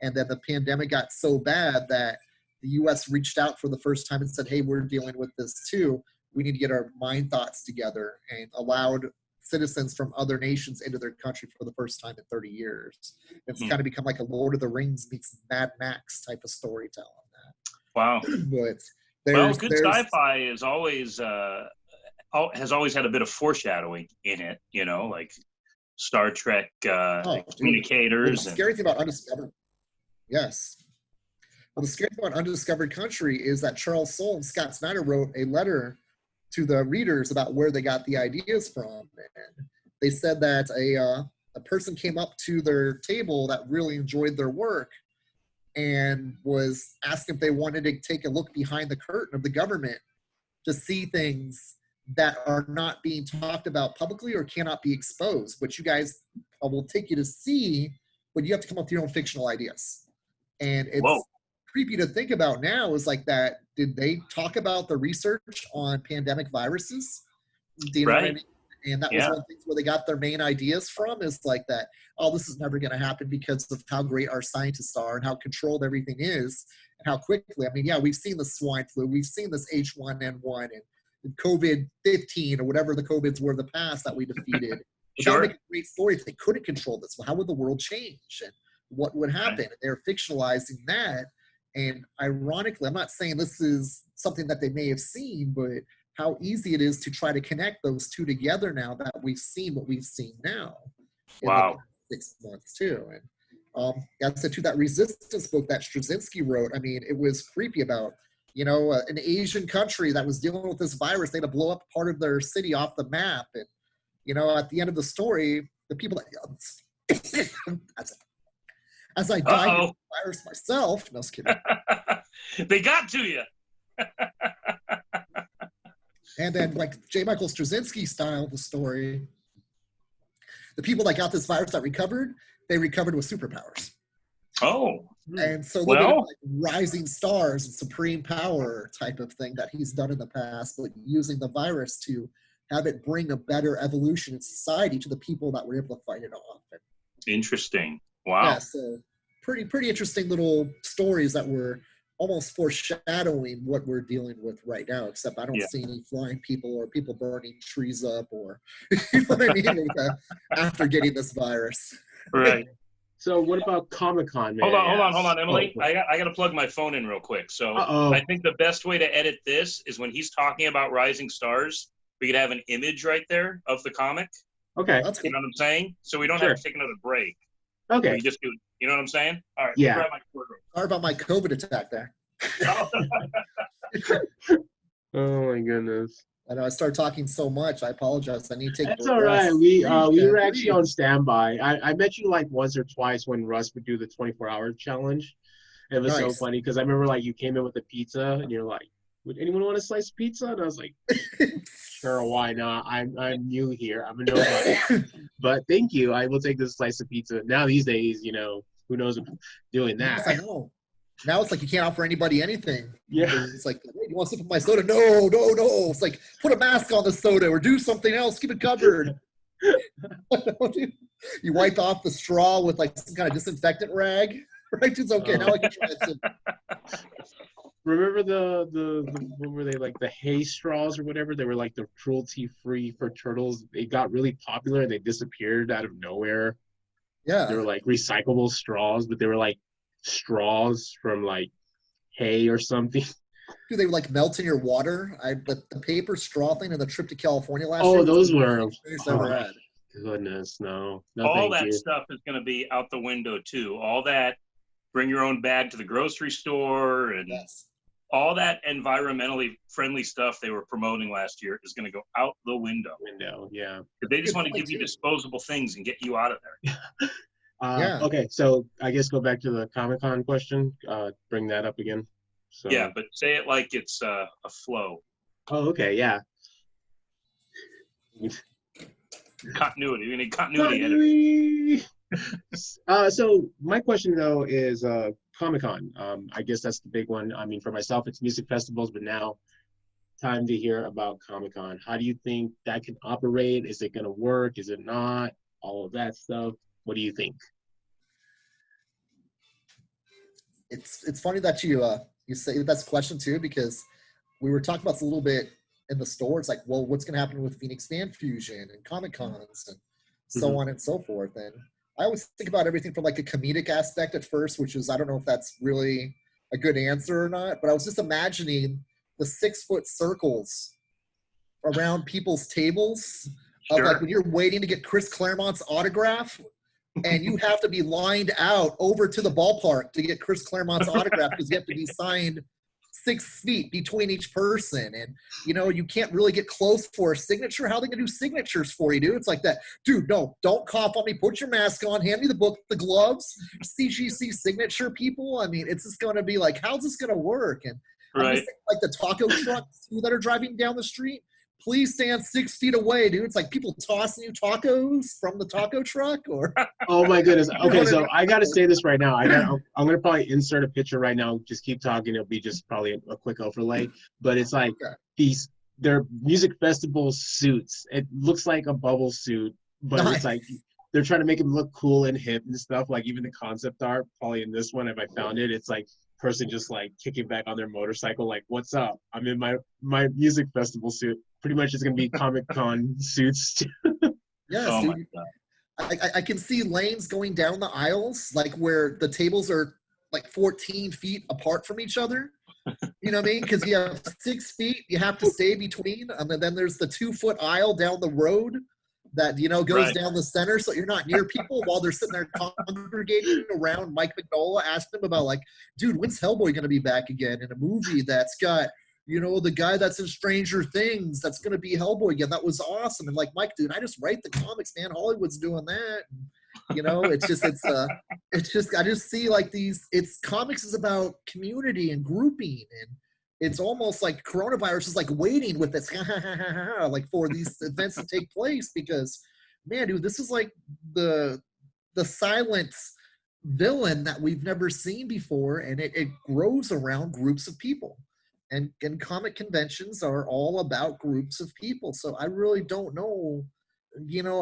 Speaker 1: And then the pandemic got so bad that the U.S. reached out for the first time and said, "Hey, we're dealing with this too. We need to get our mind thoughts together," and allowed citizens from other nations into their country for the first time in 30 years. It's kind of become like a Lord of the Rings meets Mad Max type of storytelling.
Speaker 4: Wow.
Speaker 1: But
Speaker 4: Well, good sci-fi is always has always had a bit of foreshadowing in it, like Star Trek communicators.
Speaker 1: The scary thing about Undiscovered, yes. Well, the scary thing about Undiscovered Country is that Charles Soule and Scott Snyder wrote a letter to the readers about where they got the ideas from. And they said that a person came up to their table that really enjoyed their work and was asking if they wanted to take a look behind the curtain of the government to see things that are not being talked about publicly or cannot be exposed, but you guys will take you to see but you have to come up with your own fictional ideas. And it's
Speaker 4: Whoa.
Speaker 1: creepy to think about now is like that. Did they talk about the research on pandemic viruses? Do you know what I
Speaker 4: Right.
Speaker 1: mean? And that was
Speaker 4: Yeah.
Speaker 1: one of the things where they got their main ideas from is like that, oh, this is never going to happen because of how great our scientists are and how controlled everything is and how quickly. I mean, yeah, we've seen the swine flu, we've seen this H1N1 and COVID-15 or whatever the COVIDs were in the past that we defeated. But that would
Speaker 4: Sure.
Speaker 1: make a great story if they couldn't control this. Well, how would the world change and what would happen? And they're fictionalizing that. And ironically, I'm not saying this is something that they may have seen, but how easy it is to try to connect those two together now that we've seen what we've seen now in
Speaker 4: Wow.
Speaker 1: the past 6 months too. And I said too, that resistance book that Straczynski wrote, I mean, it was creepy about, you know, an Asian country that was dealing with this virus. They had to blow up part of their city off the map. And, you know, at the end of the story, the people that, as I died
Speaker 4: Uh-oh.
Speaker 1: of the virus myself, no, just kidding.
Speaker 4: They got to you.
Speaker 1: And then, like J. Michael Straczynski style, the story, the people that got this virus that recovered, they recovered with superpowers.
Speaker 4: Oh,
Speaker 1: And so a little bit
Speaker 4: Well-
Speaker 1: of like rising stars and supreme power type of thing that he's done in the past, but using the virus to have it bring a better evolution in society to the people that were able to fight it off. And,
Speaker 4: interesting. Wow.
Speaker 1: yeah, so pretty interesting little stories that were almost foreshadowing what we're dealing with right now, except I don't
Speaker 4: Yeah.
Speaker 1: see any flying people or people burning trees up or, you know what I mean, after getting this virus.
Speaker 4: Right.
Speaker 2: So what about Comic-Con, man?
Speaker 4: Hold on, Emily. I got to plug my phone in real quick. So
Speaker 2: Uh-oh.
Speaker 4: I think the best way to edit this is when he's talking about Rising Stars, we could have an image right there of the comic.
Speaker 2: Okay.
Speaker 1: That's
Speaker 4: You
Speaker 1: cool.
Speaker 4: know what I'm saying? So we don't
Speaker 2: Sure.
Speaker 4: have to take another break.
Speaker 2: Okay.
Speaker 4: We just do. You know what I'm saying? All right.
Speaker 2: Yeah.
Speaker 4: Grab my cord real
Speaker 1: Sorry about my COVID attack there.
Speaker 4: quick.
Speaker 2: Oh my goodness.
Speaker 1: I know I started talking so much. I apologize. I need to take
Speaker 2: That's
Speaker 1: more
Speaker 2: all right.
Speaker 1: rest.
Speaker 2: We
Speaker 1: Breathe,
Speaker 2: were
Speaker 1: man,
Speaker 2: actually
Speaker 1: breathe.
Speaker 2: on standby. I met you like once or twice when Russ would do the 24-hour challenge. It was so
Speaker 1: Nice.
Speaker 2: funny because I remember like you came in with a pizza and you're like, "Would anyone want a slice of pizza?" And I was like, "Sure, why not? I'm new here. I'm a nobody, but thank you. I will take this slice of pizza." Now these days, you know, who knows doing
Speaker 1: Yes, I
Speaker 2: that?
Speaker 1: know. Now it's like you can't offer anybody anything.
Speaker 2: Yeah.
Speaker 1: It's like, hey, you want a sip of my soda? No. It's like, put a mask on the soda or do something else. Keep it covered. You wipe off the straw with like some kind of disinfectant rag. Right? It's okay. Now I can try it.
Speaker 2: Remember the what were they, like the hay straws or whatever? They were like the cruelty free for turtles. They got really popular and they disappeared out of nowhere. They were
Speaker 1: Yeah.
Speaker 2: like recyclable straws, but they were like straws from like hay or something.
Speaker 1: Do they like melt in your water? The paper straw thing and the trip to California last year.
Speaker 2: Oh,
Speaker 1: was
Speaker 2: those
Speaker 1: the
Speaker 2: were
Speaker 1: best I've ever had.
Speaker 2: goodness, no, no,
Speaker 4: All
Speaker 2: thank
Speaker 4: that
Speaker 2: you.
Speaker 4: stuff is going to be out the window too. All that, bring your own bag to the grocery store, and
Speaker 1: Yes.
Speaker 4: all that environmentally friendly stuff they were promoting last year is going to go out the window.
Speaker 2: Window, yeah.
Speaker 4: They just
Speaker 1: Good
Speaker 4: want to
Speaker 1: point,
Speaker 4: give you
Speaker 1: too.
Speaker 4: disposable things and get you out of there.
Speaker 1: Yeah.
Speaker 2: Okay, so I guess go back to the Comic-Con question. Bring that up again. So,
Speaker 4: Yeah, but say it like it's a flow.
Speaker 2: Oh, okay, yeah.
Speaker 4: Continuity. We need continuity editing.
Speaker 2: So my question though is Comic-Con. I guess that's the big one. I mean, for myself, it's music festivals, but now time to hear about Comic-Con. How do you think that can operate? Is it going to work? Is it not? All of that stuff. What do you think?
Speaker 1: It's funny that you say that's a question too, because we were talking about this a little bit in the store. It's like, well, what's going to happen with Phoenix Fan Fusion and Comic Cons and so
Speaker 2: Mhm.
Speaker 1: on and so forth. And I always think about everything from like a comedic aspect at first, which is I don't know if that's really a good answer or not, but I was just imagining the 6-foot circles around people's tables of
Speaker 4: Sure.
Speaker 1: like when you're waiting to get Chris Claremont's autograph and you have to be lined out over to the ballpark to get Chris Claremont's autograph because you have to be signed 6 feet between each person. And, you know, you can't really get close for a signature. How are they going to do signatures for you, dude? It's like that. Dude, no, don't cough on me. Put your mask on. Hand me the book, the gloves, CGC signature people. I mean, it's just going to be like, how's this going to work? And I'm
Speaker 4: Right.
Speaker 1: just thinking, like the taco trucks too that are driving down the street. please stand 6 feet away, dude. It's like people tossing you tacos from the taco truck, or
Speaker 2: Oh my goodness. Okay,
Speaker 1: wanna-
Speaker 2: so I gotta say this right now. I'm gonna probably insert a picture right now. Just keep talking. It'll be just probably a quick overlay. But it's like
Speaker 1: Okay.
Speaker 2: they're music festival suits. It looks like a bubble suit, but
Speaker 1: Nice.
Speaker 2: it's like they're trying to make them look cool and hip and stuff. Like even the concept art, probably in this one, if I found it, it's like person just like kicking back on their motorcycle, like, what's up? I'm in my music festival suit. Pretty much it's gonna be Comic-Con suits too.
Speaker 1: Yes,
Speaker 4: Oh my
Speaker 1: dude.
Speaker 4: God.
Speaker 1: I can see lanes going down the aisles, like where the tables are like 14 feet apart from each other. You know what I mean? Because you have 6 feet, you have to stay between, and then there's the 2-foot aisle down the road that goes
Speaker 4: Right.
Speaker 1: down the center, so you're not near people while they're sitting there congregating around Mike Mignola, asking him about like, dude, when's Hellboy gonna be back again in a movie that's got the guy that's in Stranger Things that's gonna be Hellboy again? That was awesome. And like, Mike, dude, I just write the comics, man. Hollywood's doing that. I just see like comics is about community and grouping, and it's almost like coronavirus is like waiting with this like for these events to take place, because man, dude, this is like the silent villain that we've never seen before, and it grows around groups of people, and comic conventions are all about groups of people. So I really don't know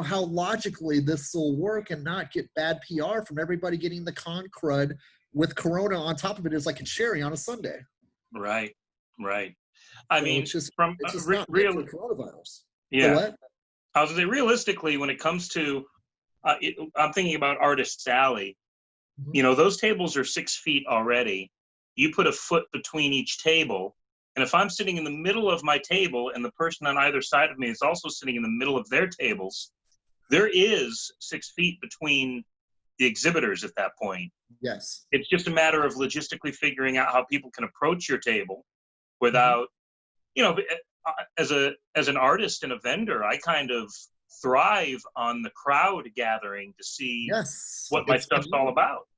Speaker 1: how logically this will work and not get bad PR from everybody getting the con crud with Corona on top of it is like a cherry on a sundae.
Speaker 4: Right. I
Speaker 1: So
Speaker 4: mean,
Speaker 1: it's just
Speaker 4: from
Speaker 1: not
Speaker 4: real,
Speaker 1: meant for coronavirus.
Speaker 4: yeah.
Speaker 1: The what?
Speaker 4: I was gonna say, realistically, when it comes to, I'm thinking about Artist Alley.
Speaker 1: Mhm.
Speaker 4: Those tables are 6 feet already. You put a foot between each table, and if I'm sitting in the middle of my table and the person on either side of me is also sitting in the middle of their tables, there is 6 feet between the exhibitors at that point.
Speaker 1: Yes.
Speaker 4: It's just a matter of logistically figuring out how people can approach your table without, as an artist and a vendor, I kind of thrive on the crowd gathering to see
Speaker 1: Yes.
Speaker 4: what my
Speaker 1: It's
Speaker 4: stuff's all about.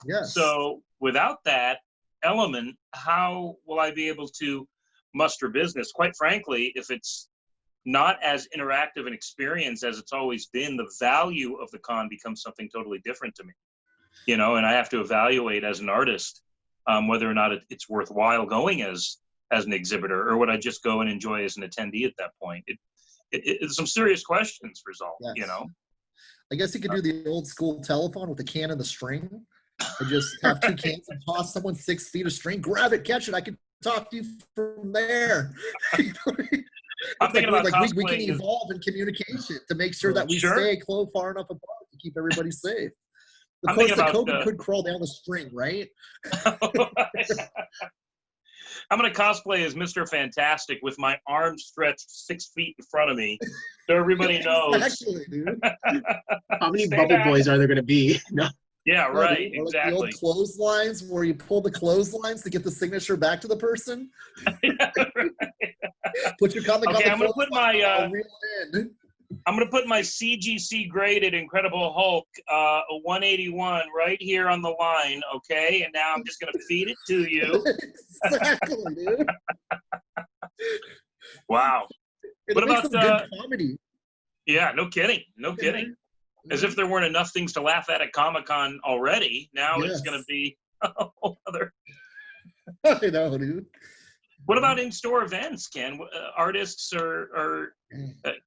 Speaker 1: Yes.
Speaker 4: So without that element, how will I be able to muster business? Quite frankly, if it's not as interactive an experience as it's always been, the value of the con becomes something totally different to me. And I have to evaluate as an artist whether or not it's worthwhile going as an exhibitor, or would I just go and enjoy as an attendee at that point? It's some serious questions result.
Speaker 1: Yes. I guess you could do the old school telephone with the can and the string. I just have 2 cans and toss someone 6 feet of string. Grab it, catch it. I can talk to you from there.
Speaker 4: I'm thinking about
Speaker 1: like we can
Speaker 4: cosplaying as-
Speaker 1: evolve in communication to make sure that we
Speaker 4: Sure.
Speaker 1: stay close far enough apart to keep everybody safe. Of
Speaker 4: I'm
Speaker 1: course,
Speaker 4: thinking
Speaker 1: the
Speaker 4: about,
Speaker 1: COVID could crawl down the string, right?
Speaker 4: I'm going to cosplay as Mr. Fantastic with my arms stretched 6 feet in front of me, so everybody knows.
Speaker 1: Exactly, dude.
Speaker 2: How many
Speaker 4: Stay
Speaker 2: bubble
Speaker 4: back.
Speaker 2: boys are there gonna be? No.
Speaker 4: Yeah,
Speaker 1: Yeah,
Speaker 4: right,
Speaker 1: dude. Or like the old
Speaker 4: exactly.
Speaker 1: clotheslines where you pull the clotheslines to get the signature back to the person. Put your comic on
Speaker 4: Okay,
Speaker 1: the
Speaker 4: I'm gonna put
Speaker 1: clothesline,
Speaker 4: my,
Speaker 1: I'll reel it in.
Speaker 4: I'm going to put my CGC graded Incredible Hulk, a 181 right here on the line, okay? And now I'm just going to feed it to you.
Speaker 1: Exactly, dude.
Speaker 4: Wow.
Speaker 1: It
Speaker 4: What
Speaker 1: makes
Speaker 4: about,
Speaker 1: some good comedy.
Speaker 4: Yeah, no kidding. As if there weren't enough things to laugh at Comic-Con already. Now it's
Speaker 1: Yes.
Speaker 4: going to be a whole other.
Speaker 1: I know, dude.
Speaker 4: What about in-store events, Ken? Artists or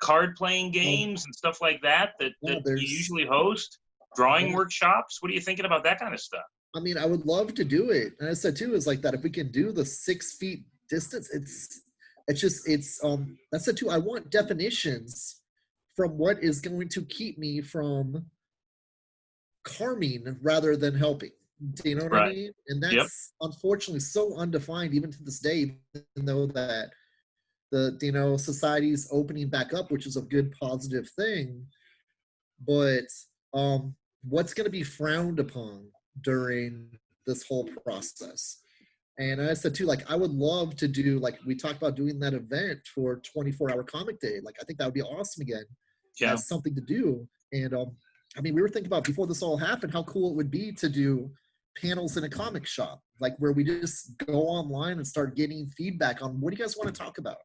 Speaker 4: card-playing games and stuff like that
Speaker 1: Yeah,
Speaker 4: you
Speaker 1: there's-
Speaker 4: usually host? Drawing
Speaker 1: Yeah.
Speaker 4: workshops? What are you thinking about that kind of stuff?
Speaker 1: I mean, I would love to do it. And I said too, is like that if we can do the 6 feet distance, that's it too. I want definitions from what is going to keep me from harming rather than helping. Do you know what I
Speaker 4: Right.
Speaker 1: mean? And that's
Speaker 4: Yep.
Speaker 1: unfortunately so undefined even to this day, even though that the society's opening back up, which is a good positive thing. But what's going to be frowned upon during this whole process? And I said too, like I would love to do, like we talked about doing that event for 24-hour comic day. Like I think that would be awesome again.
Speaker 4: Yeah.
Speaker 1: As something to do. And I mean, we were thinking about before this all happened, how cool it would be to do panels in a comic shop, like where we just go online and start getting feedback on what do you guys want to talk about?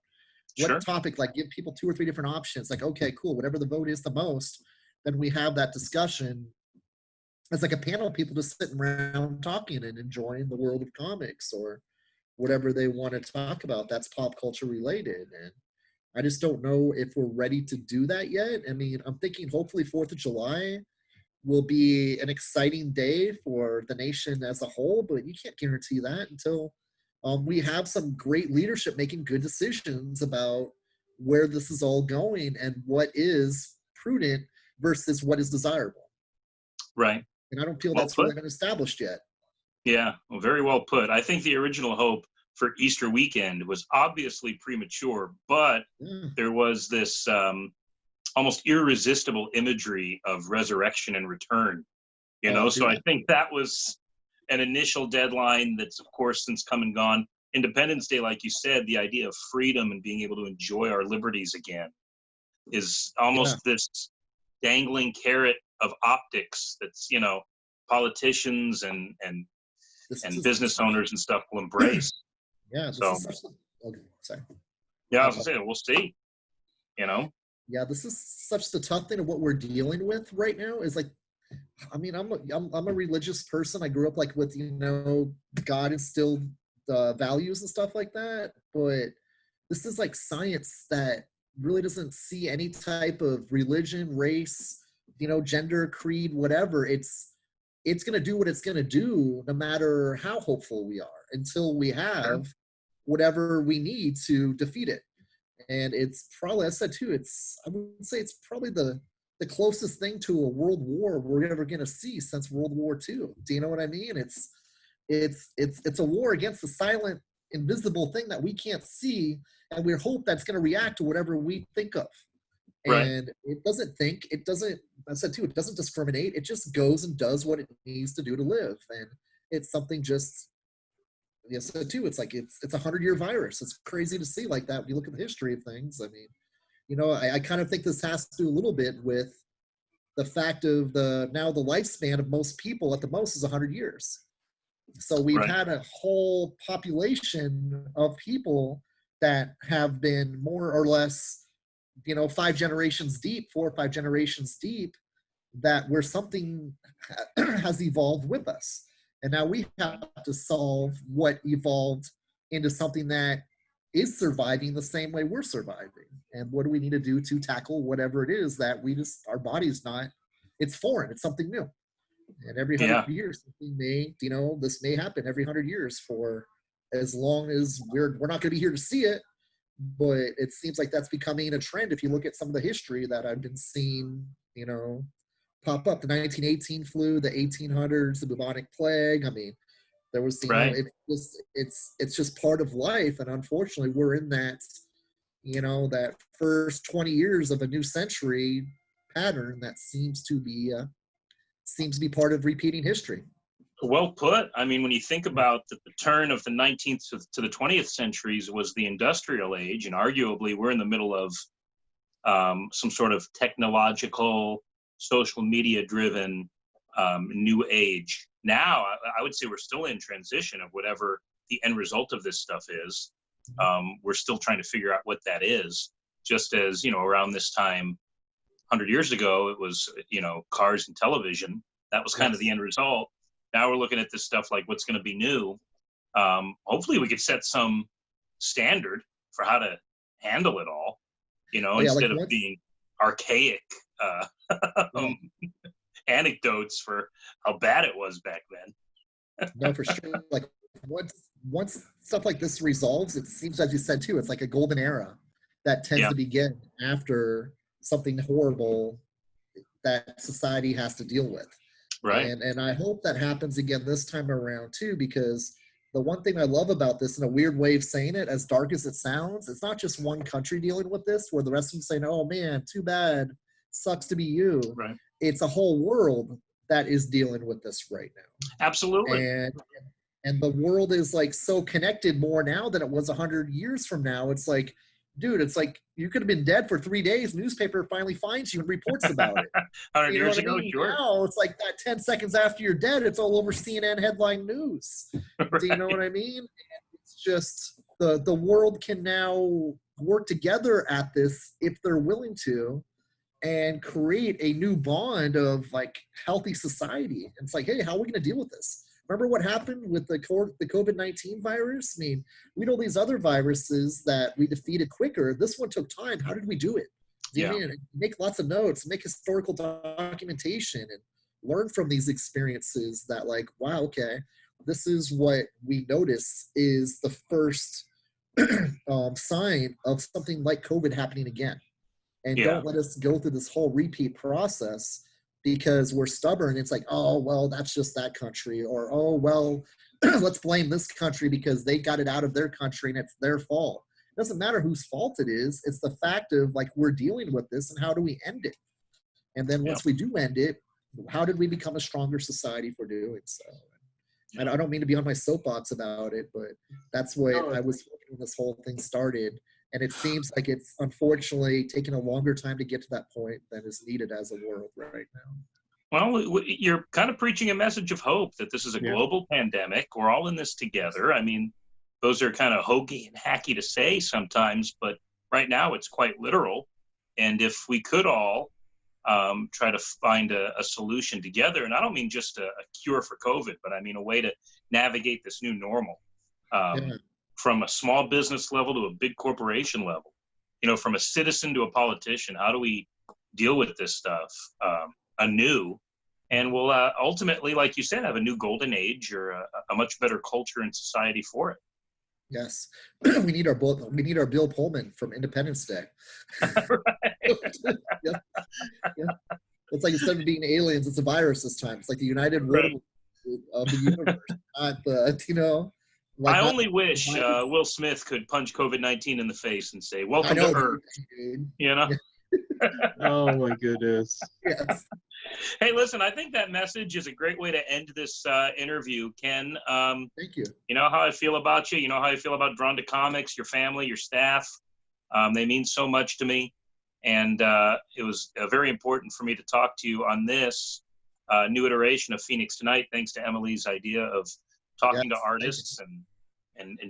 Speaker 1: what
Speaker 4: Sure.
Speaker 1: topic, like give people 2 or 3 different options. Like, okay, cool, whatever the vote is the most, then we have that discussion. It's like a panel of people just sitting around talking and enjoying the world of comics or whatever they want to talk about that's pop culture related. And I just don't know if we're ready to do that yet. I mean, I'm thinking hopefully 4th of July will be an exciting day for the nation as a whole, but you can't guarantee that until we have some great leadership making good decisions about where this is all going and what is prudent versus what is desirable.
Speaker 4: Right.
Speaker 1: And I don't feel
Speaker 4: Well
Speaker 1: that's
Speaker 4: put.
Speaker 1: really been established yet.
Speaker 4: Yeah, well, very well put. I think the original hope for Easter weekend was obviously premature, but
Speaker 1: Yeah.
Speaker 4: there was this almost irresistible imagery of resurrection and return, you know? So I think that was an initial deadline that's, of course, since come and gone. Independence Day, like you said, the idea of freedom and being able to enjoy our liberties again is almost this dangling carrot of optics that's, you know, politicians and
Speaker 1: This
Speaker 4: and
Speaker 1: is-
Speaker 4: business owners and stuff will embrace.
Speaker 1: Yeah. This
Speaker 4: So-
Speaker 1: is such okay, sorry.
Speaker 4: Yeah, I was gonna say, we'll see. You know,
Speaker 1: Yeah, this is such the tough thing of what we're dealing with right now is like, I mean, I'm a religious person. I grew up like with, you know, God instilled values and stuff like that. But this is like science that really doesn't see any type of religion, race, you know, gender, creed, whatever. It's going to do what it's going to do no matter how hopeful we are until we have whatever we need to defeat it. And it's probably, I said too, I would say it's probably the closest thing to a world war we're ever going to see since World War II. Do you know what I mean? It's a war against the silent, invisible thing that we can't see, and we hope that's going to react to whatever we think of.
Speaker 4: Right.
Speaker 1: And it doesn't think, it doesn't, I said too, it doesn't discriminate. It just goes and does what it needs to do to live. And it's something just, yes, so too, it's like it's a 100-year virus. It's crazy to see like that when you look at the history of things. I mean, you know, I kind of think this has to do a little bit with the fact of the lifespan of most people at the most is 100 years. So we've
Speaker 4: Right.
Speaker 1: had a whole population of people that have been more or less, you know, 4 or 5 generations deep, that where something has evolved with us. And now we have to solve what evolved into something that is surviving the same way we're surviving. And what do we need to do to tackle whatever it is that our body's not, it's foreign, it's something new. And every 100 years, something may, you know, this may happen every 100 years for as long as we're not going to be here to see it. But it seems like that's becoming a trend. If you look at some of the history that I've been seeing, you know, pop up, the 1918 flu, the 1800s, the bubonic plague. I mean, there was, you
Speaker 4: Right.
Speaker 1: know, it's just part of life. And unfortunately, we're in that, you know, that first 20 years of a new century pattern that seems to be part of repeating history.
Speaker 4: Well put. I mean, when you think about the turn of the 19th to the 20th centuries was the industrial age, and arguably we're in the middle of some sort of technological, social media driven new age. Now, I would say we're still in transition of whatever the end result of this stuff is. We're still trying to figure out what that is. Just as, you know, around this time, 100 years ago, it was, you know, cars and television. That was kind of the end result. Now we're looking at this stuff like what's going to be new. Hopefully we could set some standard for how to handle it all, you know, instead of being archaic anecdotes for how bad it was back then.
Speaker 1: No, for sure. Like once stuff like this resolves, it seems, as you said too, it's like a golden era that tends to begin after something horrible that society has to deal with.
Speaker 4: Right.
Speaker 1: And I hope that happens again this time around too, because the one thing I love about this, in a weird way of saying it, as dark as it sounds, it's not just one country dealing with this where the rest of them saying, oh man, too bad, sucks to be you.
Speaker 4: Right.
Speaker 1: It's a whole world that is dealing with this right now.
Speaker 4: Absolutely.
Speaker 1: And the world is like so connected more now than it was 100 years from now. It's like, dude, it's like you could have been dead for 3 days. Newspaper finally finds you and reports about it.
Speaker 4: 100
Speaker 1: You know
Speaker 4: years
Speaker 1: what I
Speaker 4: ago,
Speaker 1: mean?
Speaker 4: sure.
Speaker 1: Now it's like that 10 seconds after you're dead, it's all over CNN headline news.
Speaker 4: Right.
Speaker 1: Do you know what I mean? And it's just the world can now work together at this if they're willing to, and create a new bond of like healthy society. It's like, hey, how are we going to deal with this? Remember what happened with the COVID-19 virus? I mean, we know these other viruses that we defeated quicker. This one took time. How did we do it?
Speaker 4: Yeah.
Speaker 1: Make lots of notes, make historical documentation, and learn from these experiences that like, wow, okay, this is what we notice is the first sign of something like COVID happening again. And don't let us go through this whole repeat process because we're stubborn. It's like, oh, well, that's just that country. Or, oh, well, let's blame this country because they got it out of their country and it's their fault. It doesn't matter whose fault it is. It's the fact of like, we're dealing with this and how do we end it? And then once we do end it, how did we become a stronger society for doing so? And I don't mean to be on my soapbox about it, but that's what I was when this whole thing started. And it seems like it's unfortunately taking a longer time to get to that point than is needed as a world right now.
Speaker 4: Well, you're kind of preaching a message of hope that this is a global pandemic. We're all in this together. I mean, those are kind of hokey and hacky to say sometimes, but right now it's quite literal. And if we could all try to find a solution together, and I don't mean just a cure for COVID, but I mean a way to navigate this new normal. From a small business level to a big corporation level, you know, from a citizen to a politician, how do we deal with this stuff anew? And we'll ultimately, like you said, have a new golden age or a much better culture and society for it.
Speaker 1: Yes, we need our Bill Pullman from Independence Day. It's like instead of being aliens, it's a virus this time. It's like the United World of the universe, not the, you know. Like
Speaker 4: I only wish Will Smith could punch COVID-19 in the face and say, "Welcome to Earth." You know?
Speaker 2: Oh my goodness.
Speaker 1: Yes.
Speaker 4: Hey, listen, I think that message is a great way to end this interview, Ken.
Speaker 1: Thank you.
Speaker 4: You know how I feel about you. You know how I feel about Drawn to Comics, your family, your staff. They mean so much to me. And it was very important for me to talk to you on this new iteration of Phoenix Tonight, thanks to Emily's idea of talking to artists and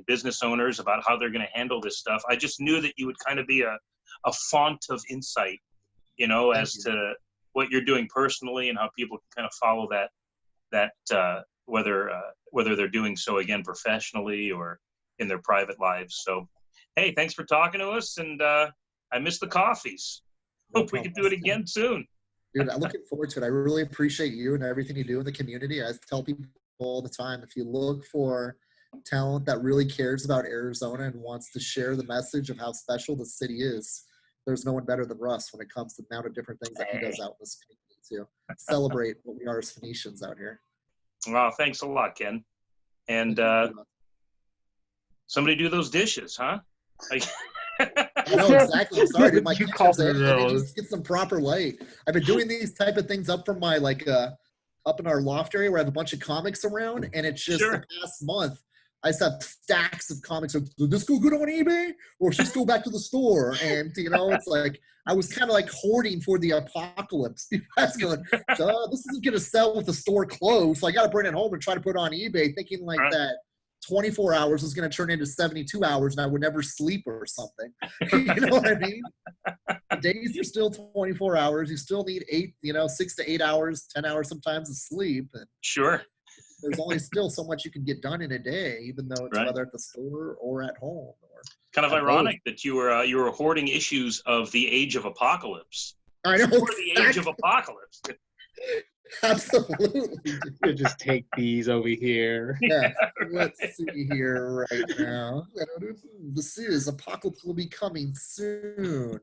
Speaker 4: business owners about how they're going to handle this stuff. I just knew that you would kind of be a font of insight, you know, to what you're doing personally and how people can kind of follow that whether they're doing so again professionally or in their private lives. So, hey, thanks for talking to us, and I miss the coffees. Hope we can do it again soon.
Speaker 1: Dude, I'm looking forward to it. I really appreciate you and everything you do in the community. I tell people all the time, if you look for talent that really cares about Arizona and wants to share the message of how special the city is, there's no one better than Russ when it comes to the amount of different things that he does out in this community to celebrate what we are as Phoenicians out here.
Speaker 4: Well, thanks a lot, Ken. And somebody do those dishes, huh?
Speaker 1: I know exactly. I'm sorry, dude. My
Speaker 2: You
Speaker 1: kitchen's
Speaker 2: called
Speaker 1: in,
Speaker 2: it
Speaker 1: and it
Speaker 2: those.
Speaker 1: just gets some proper light. I've been doing these type of things up from my up in our loft area where I have a bunch of comics around, and it's just the past month I just have stacks of comics. Did this go good on eBay, or should this go back to the store? And you know, it's like I was kind of like hoarding for the apocalypse. I was going, this isn't going to sell with the store closed, so I got to bring it home and try to put it on eBay, thinking like that 24 hours was going to turn into 72 hours, and I would never sleep or something. You know what I mean? The days are still 24 hours. You still need 6 to 8 hours, 10 hours sometimes of sleep. And
Speaker 4: Sure.
Speaker 1: there's only still so much you can get done in a day, even though it's whether at the store or at home. Or
Speaker 4: kind of ironic that you were hoarding issues of the Age of Apocalypse.
Speaker 1: I know.
Speaker 4: Or the Age of Apocalypse.
Speaker 1: Absolutely.
Speaker 2: You just take these over here.
Speaker 1: Yeah. Let's see here right now. This is Apocalypse will be coming soon.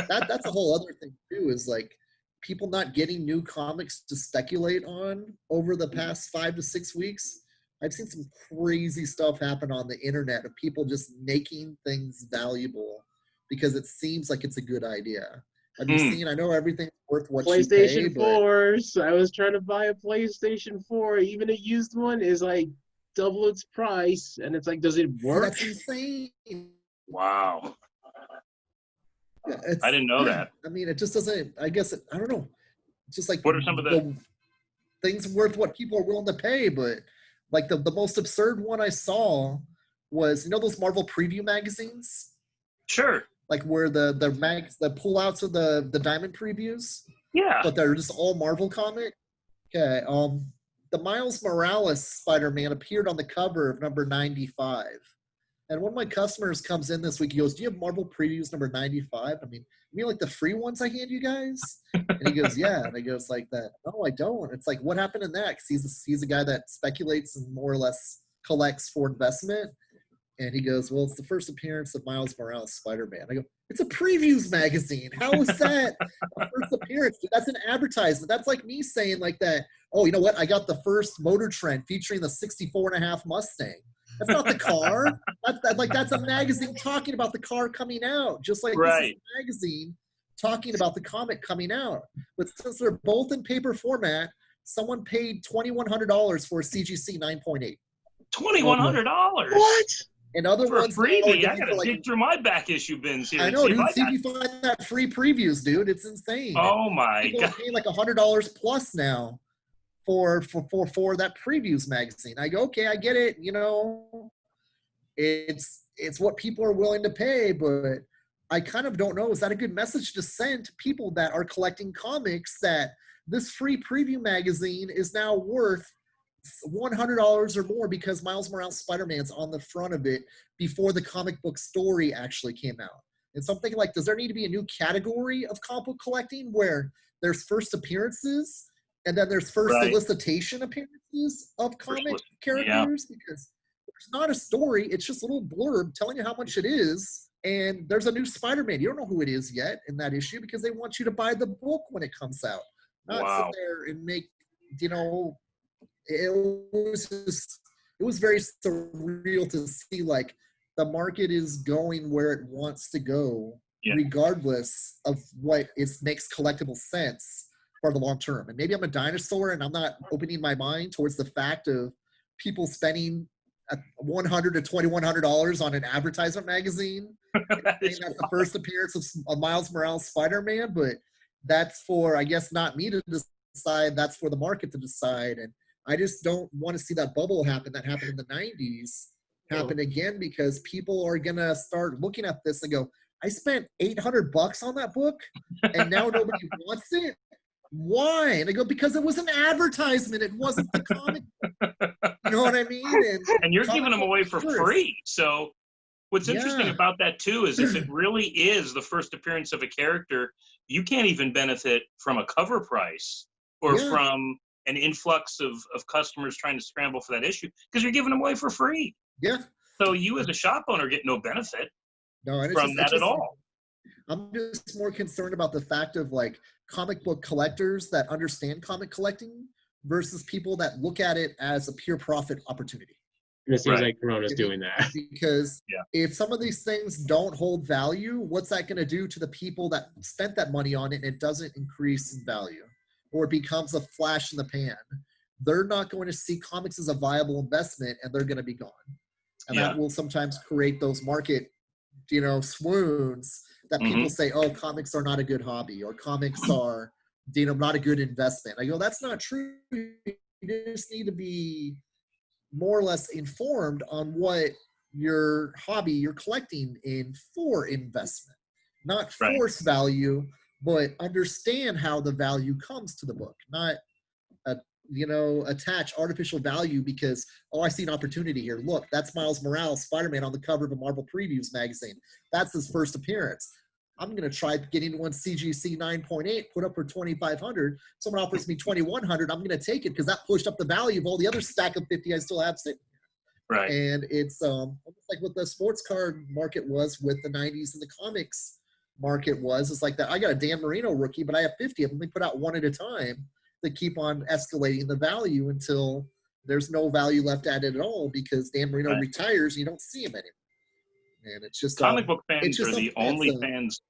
Speaker 1: That's a whole other thing too, is like people not getting new comics to speculate on over the past 5 to 6 weeks. I've seen some crazy stuff happen on the internet of people just making things valuable because it seems like it's a good idea. Have you seen? I know everything's worth what
Speaker 2: PlayStation
Speaker 1: you pay,
Speaker 2: 4s. I was trying to buy a PlayStation 4. Even a used one is like double its price, and it's like, does it work?
Speaker 1: That's insane.
Speaker 4: Wow.
Speaker 1: Yeah,
Speaker 4: I didn't know that.
Speaker 1: I mean, it just doesn't. I guess I don't know. It's just like
Speaker 4: what are some of the
Speaker 1: things worth what people are willing to pay? But like the most absurd one I saw was those Marvel preview magazines.
Speaker 4: Sure.
Speaker 1: Like where the pullouts of the Diamond previews,
Speaker 4: Yeah.
Speaker 1: but they're just all Marvel comic. Okay. The Miles Morales Spider-Man appeared on the cover of number 95. And one of my customers comes in this week. He goes, "Do you have Marvel previews number 95? I mean, you mean like the free ones I hand you guys?" And he goes, "Yeah." And I goes like that. "No, I don't." It's like, what happened in that? 'Cause he's a guy that speculates and more or less collects for investment. And he goes, "Well, it's the first appearance of Miles Morales Spider-Man." I go, "It's a previews magazine. How is that a first appearance? Dude, that's an advertisement. That's like me saying like that, oh, you know what? I got the first Motor Trend featuring the 64.5 Mustang. That's not the car. That's a magazine talking about the car coming out, just like this is
Speaker 4: Right.
Speaker 1: a magazine talking about the comic coming out. But since they're both in paper format, someone paid $2,100 for a CGC 9.8.
Speaker 4: $2,100.
Speaker 2: What?
Speaker 1: And other
Speaker 4: For a
Speaker 1: ones now are
Speaker 4: freebie? I
Speaker 1: going
Speaker 4: gotta
Speaker 1: for like,
Speaker 4: dig through my back issue bins here.
Speaker 1: I
Speaker 4: and
Speaker 1: know,
Speaker 4: see if
Speaker 1: dude.
Speaker 4: I
Speaker 1: See if
Speaker 4: got-
Speaker 1: you find that free previews, dude. It's insane.
Speaker 4: Oh my
Speaker 1: People
Speaker 4: god.
Speaker 1: are paying like $100 plus now for that previews magazine. I go, okay, I get it. You know, it's what people are willing to pay, but I kind of don't know. Is that a good message to send to people that are collecting comics that this free preview magazine is now worth $100 or more because Miles Morales Spider-Man's on the front of it before the comic book story actually came out? And so I'm thinking, like, does there need to be a new category of comic book collecting where there's first appearances and then there's first
Speaker 4: Right.
Speaker 1: solicitation appearances of comic
Speaker 4: solicitation,
Speaker 1: characters? Because there's not a story. It's just a little blurb telling you how much it is. And there's a new Spider-Man. You don't know who it is yet in that issue because they want you to buy the book when it comes out. Not
Speaker 4: Wow.
Speaker 1: sit there and make, you know, it was very surreal to see like the market is going where it wants to go,
Speaker 4: Yeah.
Speaker 1: regardless of what makes collectible sense for the long term. And maybe I'm a dinosaur and I'm not opening my mind towards the fact of people spending $100 to $2,100 on an advertisement magazine.
Speaker 4: That
Speaker 1: And
Speaker 4: is
Speaker 1: that's the first appearance of Miles Morales Spider-Man, but that's for, I guess, not me to decide. That's for the market to decide. And I just don't want to see that bubble happen that happened in the 90s happen again, because people are going to start looking at this and go, I spent $800 on that book and now nobody wants it. Why? And I go, because it was an advertisement. It wasn't the comic book. You know what I mean?
Speaker 4: And you're
Speaker 1: comic
Speaker 4: giving them
Speaker 1: book
Speaker 4: away for
Speaker 1: tourists.
Speaker 4: free. So what's interesting
Speaker 1: Yeah.
Speaker 4: about that too is if it really is the first appearance of a character, you can't even benefit from a cover price or
Speaker 1: Yeah.
Speaker 4: from an influx of customers trying to scramble for that issue because you're giving them away for free.
Speaker 1: Yeah.
Speaker 4: So you as a shop owner get no benefit
Speaker 1: No, and
Speaker 4: from that at all.
Speaker 1: I'm just more concerned about the fact of like comic book collectors that understand comic collecting versus people that look at it as a pure profit opportunity.
Speaker 2: And it seems
Speaker 4: Right.
Speaker 2: like Corona's doing that.
Speaker 1: Because
Speaker 4: Yeah.
Speaker 1: if some of these things don't hold value, what's that going to do to the people that spent that money on it and it doesn't increase in value or it becomes a flash in the pan? They're not going to see comics as a viable investment and they're going to be gone. And
Speaker 4: Yeah.
Speaker 1: that will sometimes create those market, swoons that
Speaker 4: Mm-hmm.
Speaker 1: people say, oh, comics are not a good hobby or comics are, not a good investment. I go, that's not true. You just need to be more or less informed on what your hobby you're collecting in for investment, not
Speaker 4: Right.
Speaker 1: force value, but understand how the value comes to the book, not attach artificial value because, oh, I see an opportunity here. Look, that's Miles Morales, Spider-Man on the cover of a Marvel Previews magazine. That's his first appearance. I'm going to try getting one CGC 9.8 put up for $2,500. Someone offers me $2,100. I'm going to take it because that pushed up the value of all the other stack of 50 I still have sitting.
Speaker 4: Right.
Speaker 1: And it's almost like what the sports card market was with the 90s and the comics market was. It's like that. I got a Dan Marino rookie, but I have 50 of them. They put out one at a time to keep on escalating the value until there's no value left at it at all because Dan Marino
Speaker 4: Right.
Speaker 1: retires and you don't see him anymore. And it's just
Speaker 4: Comic book
Speaker 1: it's
Speaker 4: fans
Speaker 1: just
Speaker 4: are the
Speaker 1: something
Speaker 4: only
Speaker 1: that's,
Speaker 4: fans.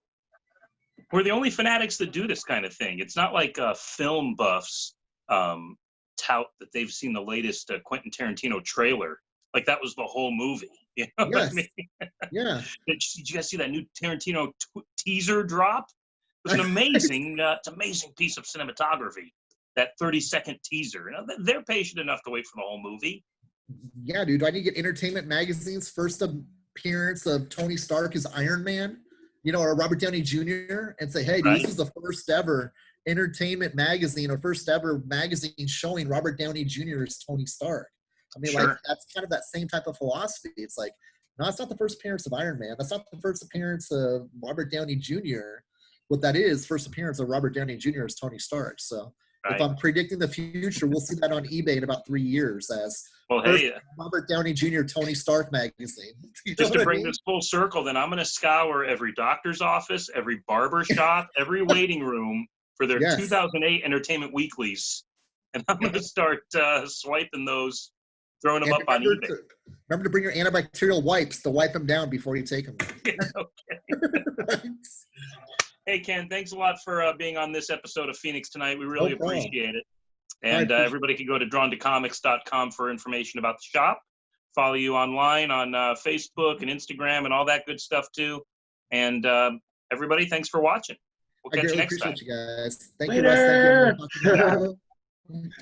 Speaker 4: We're the only fanatics that do this kind of thing. It's not like film buffs tout that they've seen the latest Quentin Tarantino trailer. Like that was the whole movie. You know what I
Speaker 1: Yes.
Speaker 4: mean?
Speaker 1: yeah.
Speaker 4: Did you guys see that new Tarantino teaser drop? It was an amazing, it's an amazing piece of cinematography. That 30-second teaser. You know, they're patient enough to wait for the whole movie.
Speaker 1: Yeah, dude. Do I need to get Entertainment Magazine's first appearance of Tony Stark as Iron Man, you know, or Robert Downey Jr., and say, hey, dude,
Speaker 4: Right.
Speaker 1: this is the first ever entertainment magazine or first ever magazine showing Robert Downey Jr. as Tony Stark. I mean, like,
Speaker 4: Sure.
Speaker 1: that's kind of that same type of philosophy. It's like, no, it's not the first appearance of Iron Man. That's not the first appearance of Robert Downey Jr. What that is, first appearance of Robert Downey Jr. as Tony Stark. So
Speaker 4: Right.
Speaker 1: if I'm predicting the future, we'll see that on eBay in about 3 years as
Speaker 4: Well,
Speaker 1: first
Speaker 4: hey,
Speaker 1: Robert Downey Jr. Tony Stark magazine. You know
Speaker 4: just to
Speaker 1: what I
Speaker 4: bring
Speaker 1: mean?
Speaker 4: this full circle, then I'm going to scour every doctor's office, every barber shop, every waiting room for their
Speaker 1: Yes.
Speaker 4: 2008 Entertainment Weeklies. And I'm going to start swiping those, throwing them
Speaker 1: And
Speaker 4: up on
Speaker 1: remember
Speaker 4: eBay.
Speaker 1: remember to bring your antibacterial wipes to wipe them down before you take them. Right?
Speaker 4: Hey, Ken, thanks a lot for being on this episode of Phoenix Tonight. We really
Speaker 1: No problem.
Speaker 4: appreciate it.
Speaker 1: I
Speaker 4: And
Speaker 1: appreciate
Speaker 4: everybody can go to drawntocomics.com for information about the shop. Follow you online on Facebook and Instagram and all that good stuff too. And everybody, thanks for watching. We'll
Speaker 1: I
Speaker 4: catch you
Speaker 1: greatly
Speaker 4: next time.
Speaker 1: appreciate you guys. Thank you, Wes. Thank you, everyone.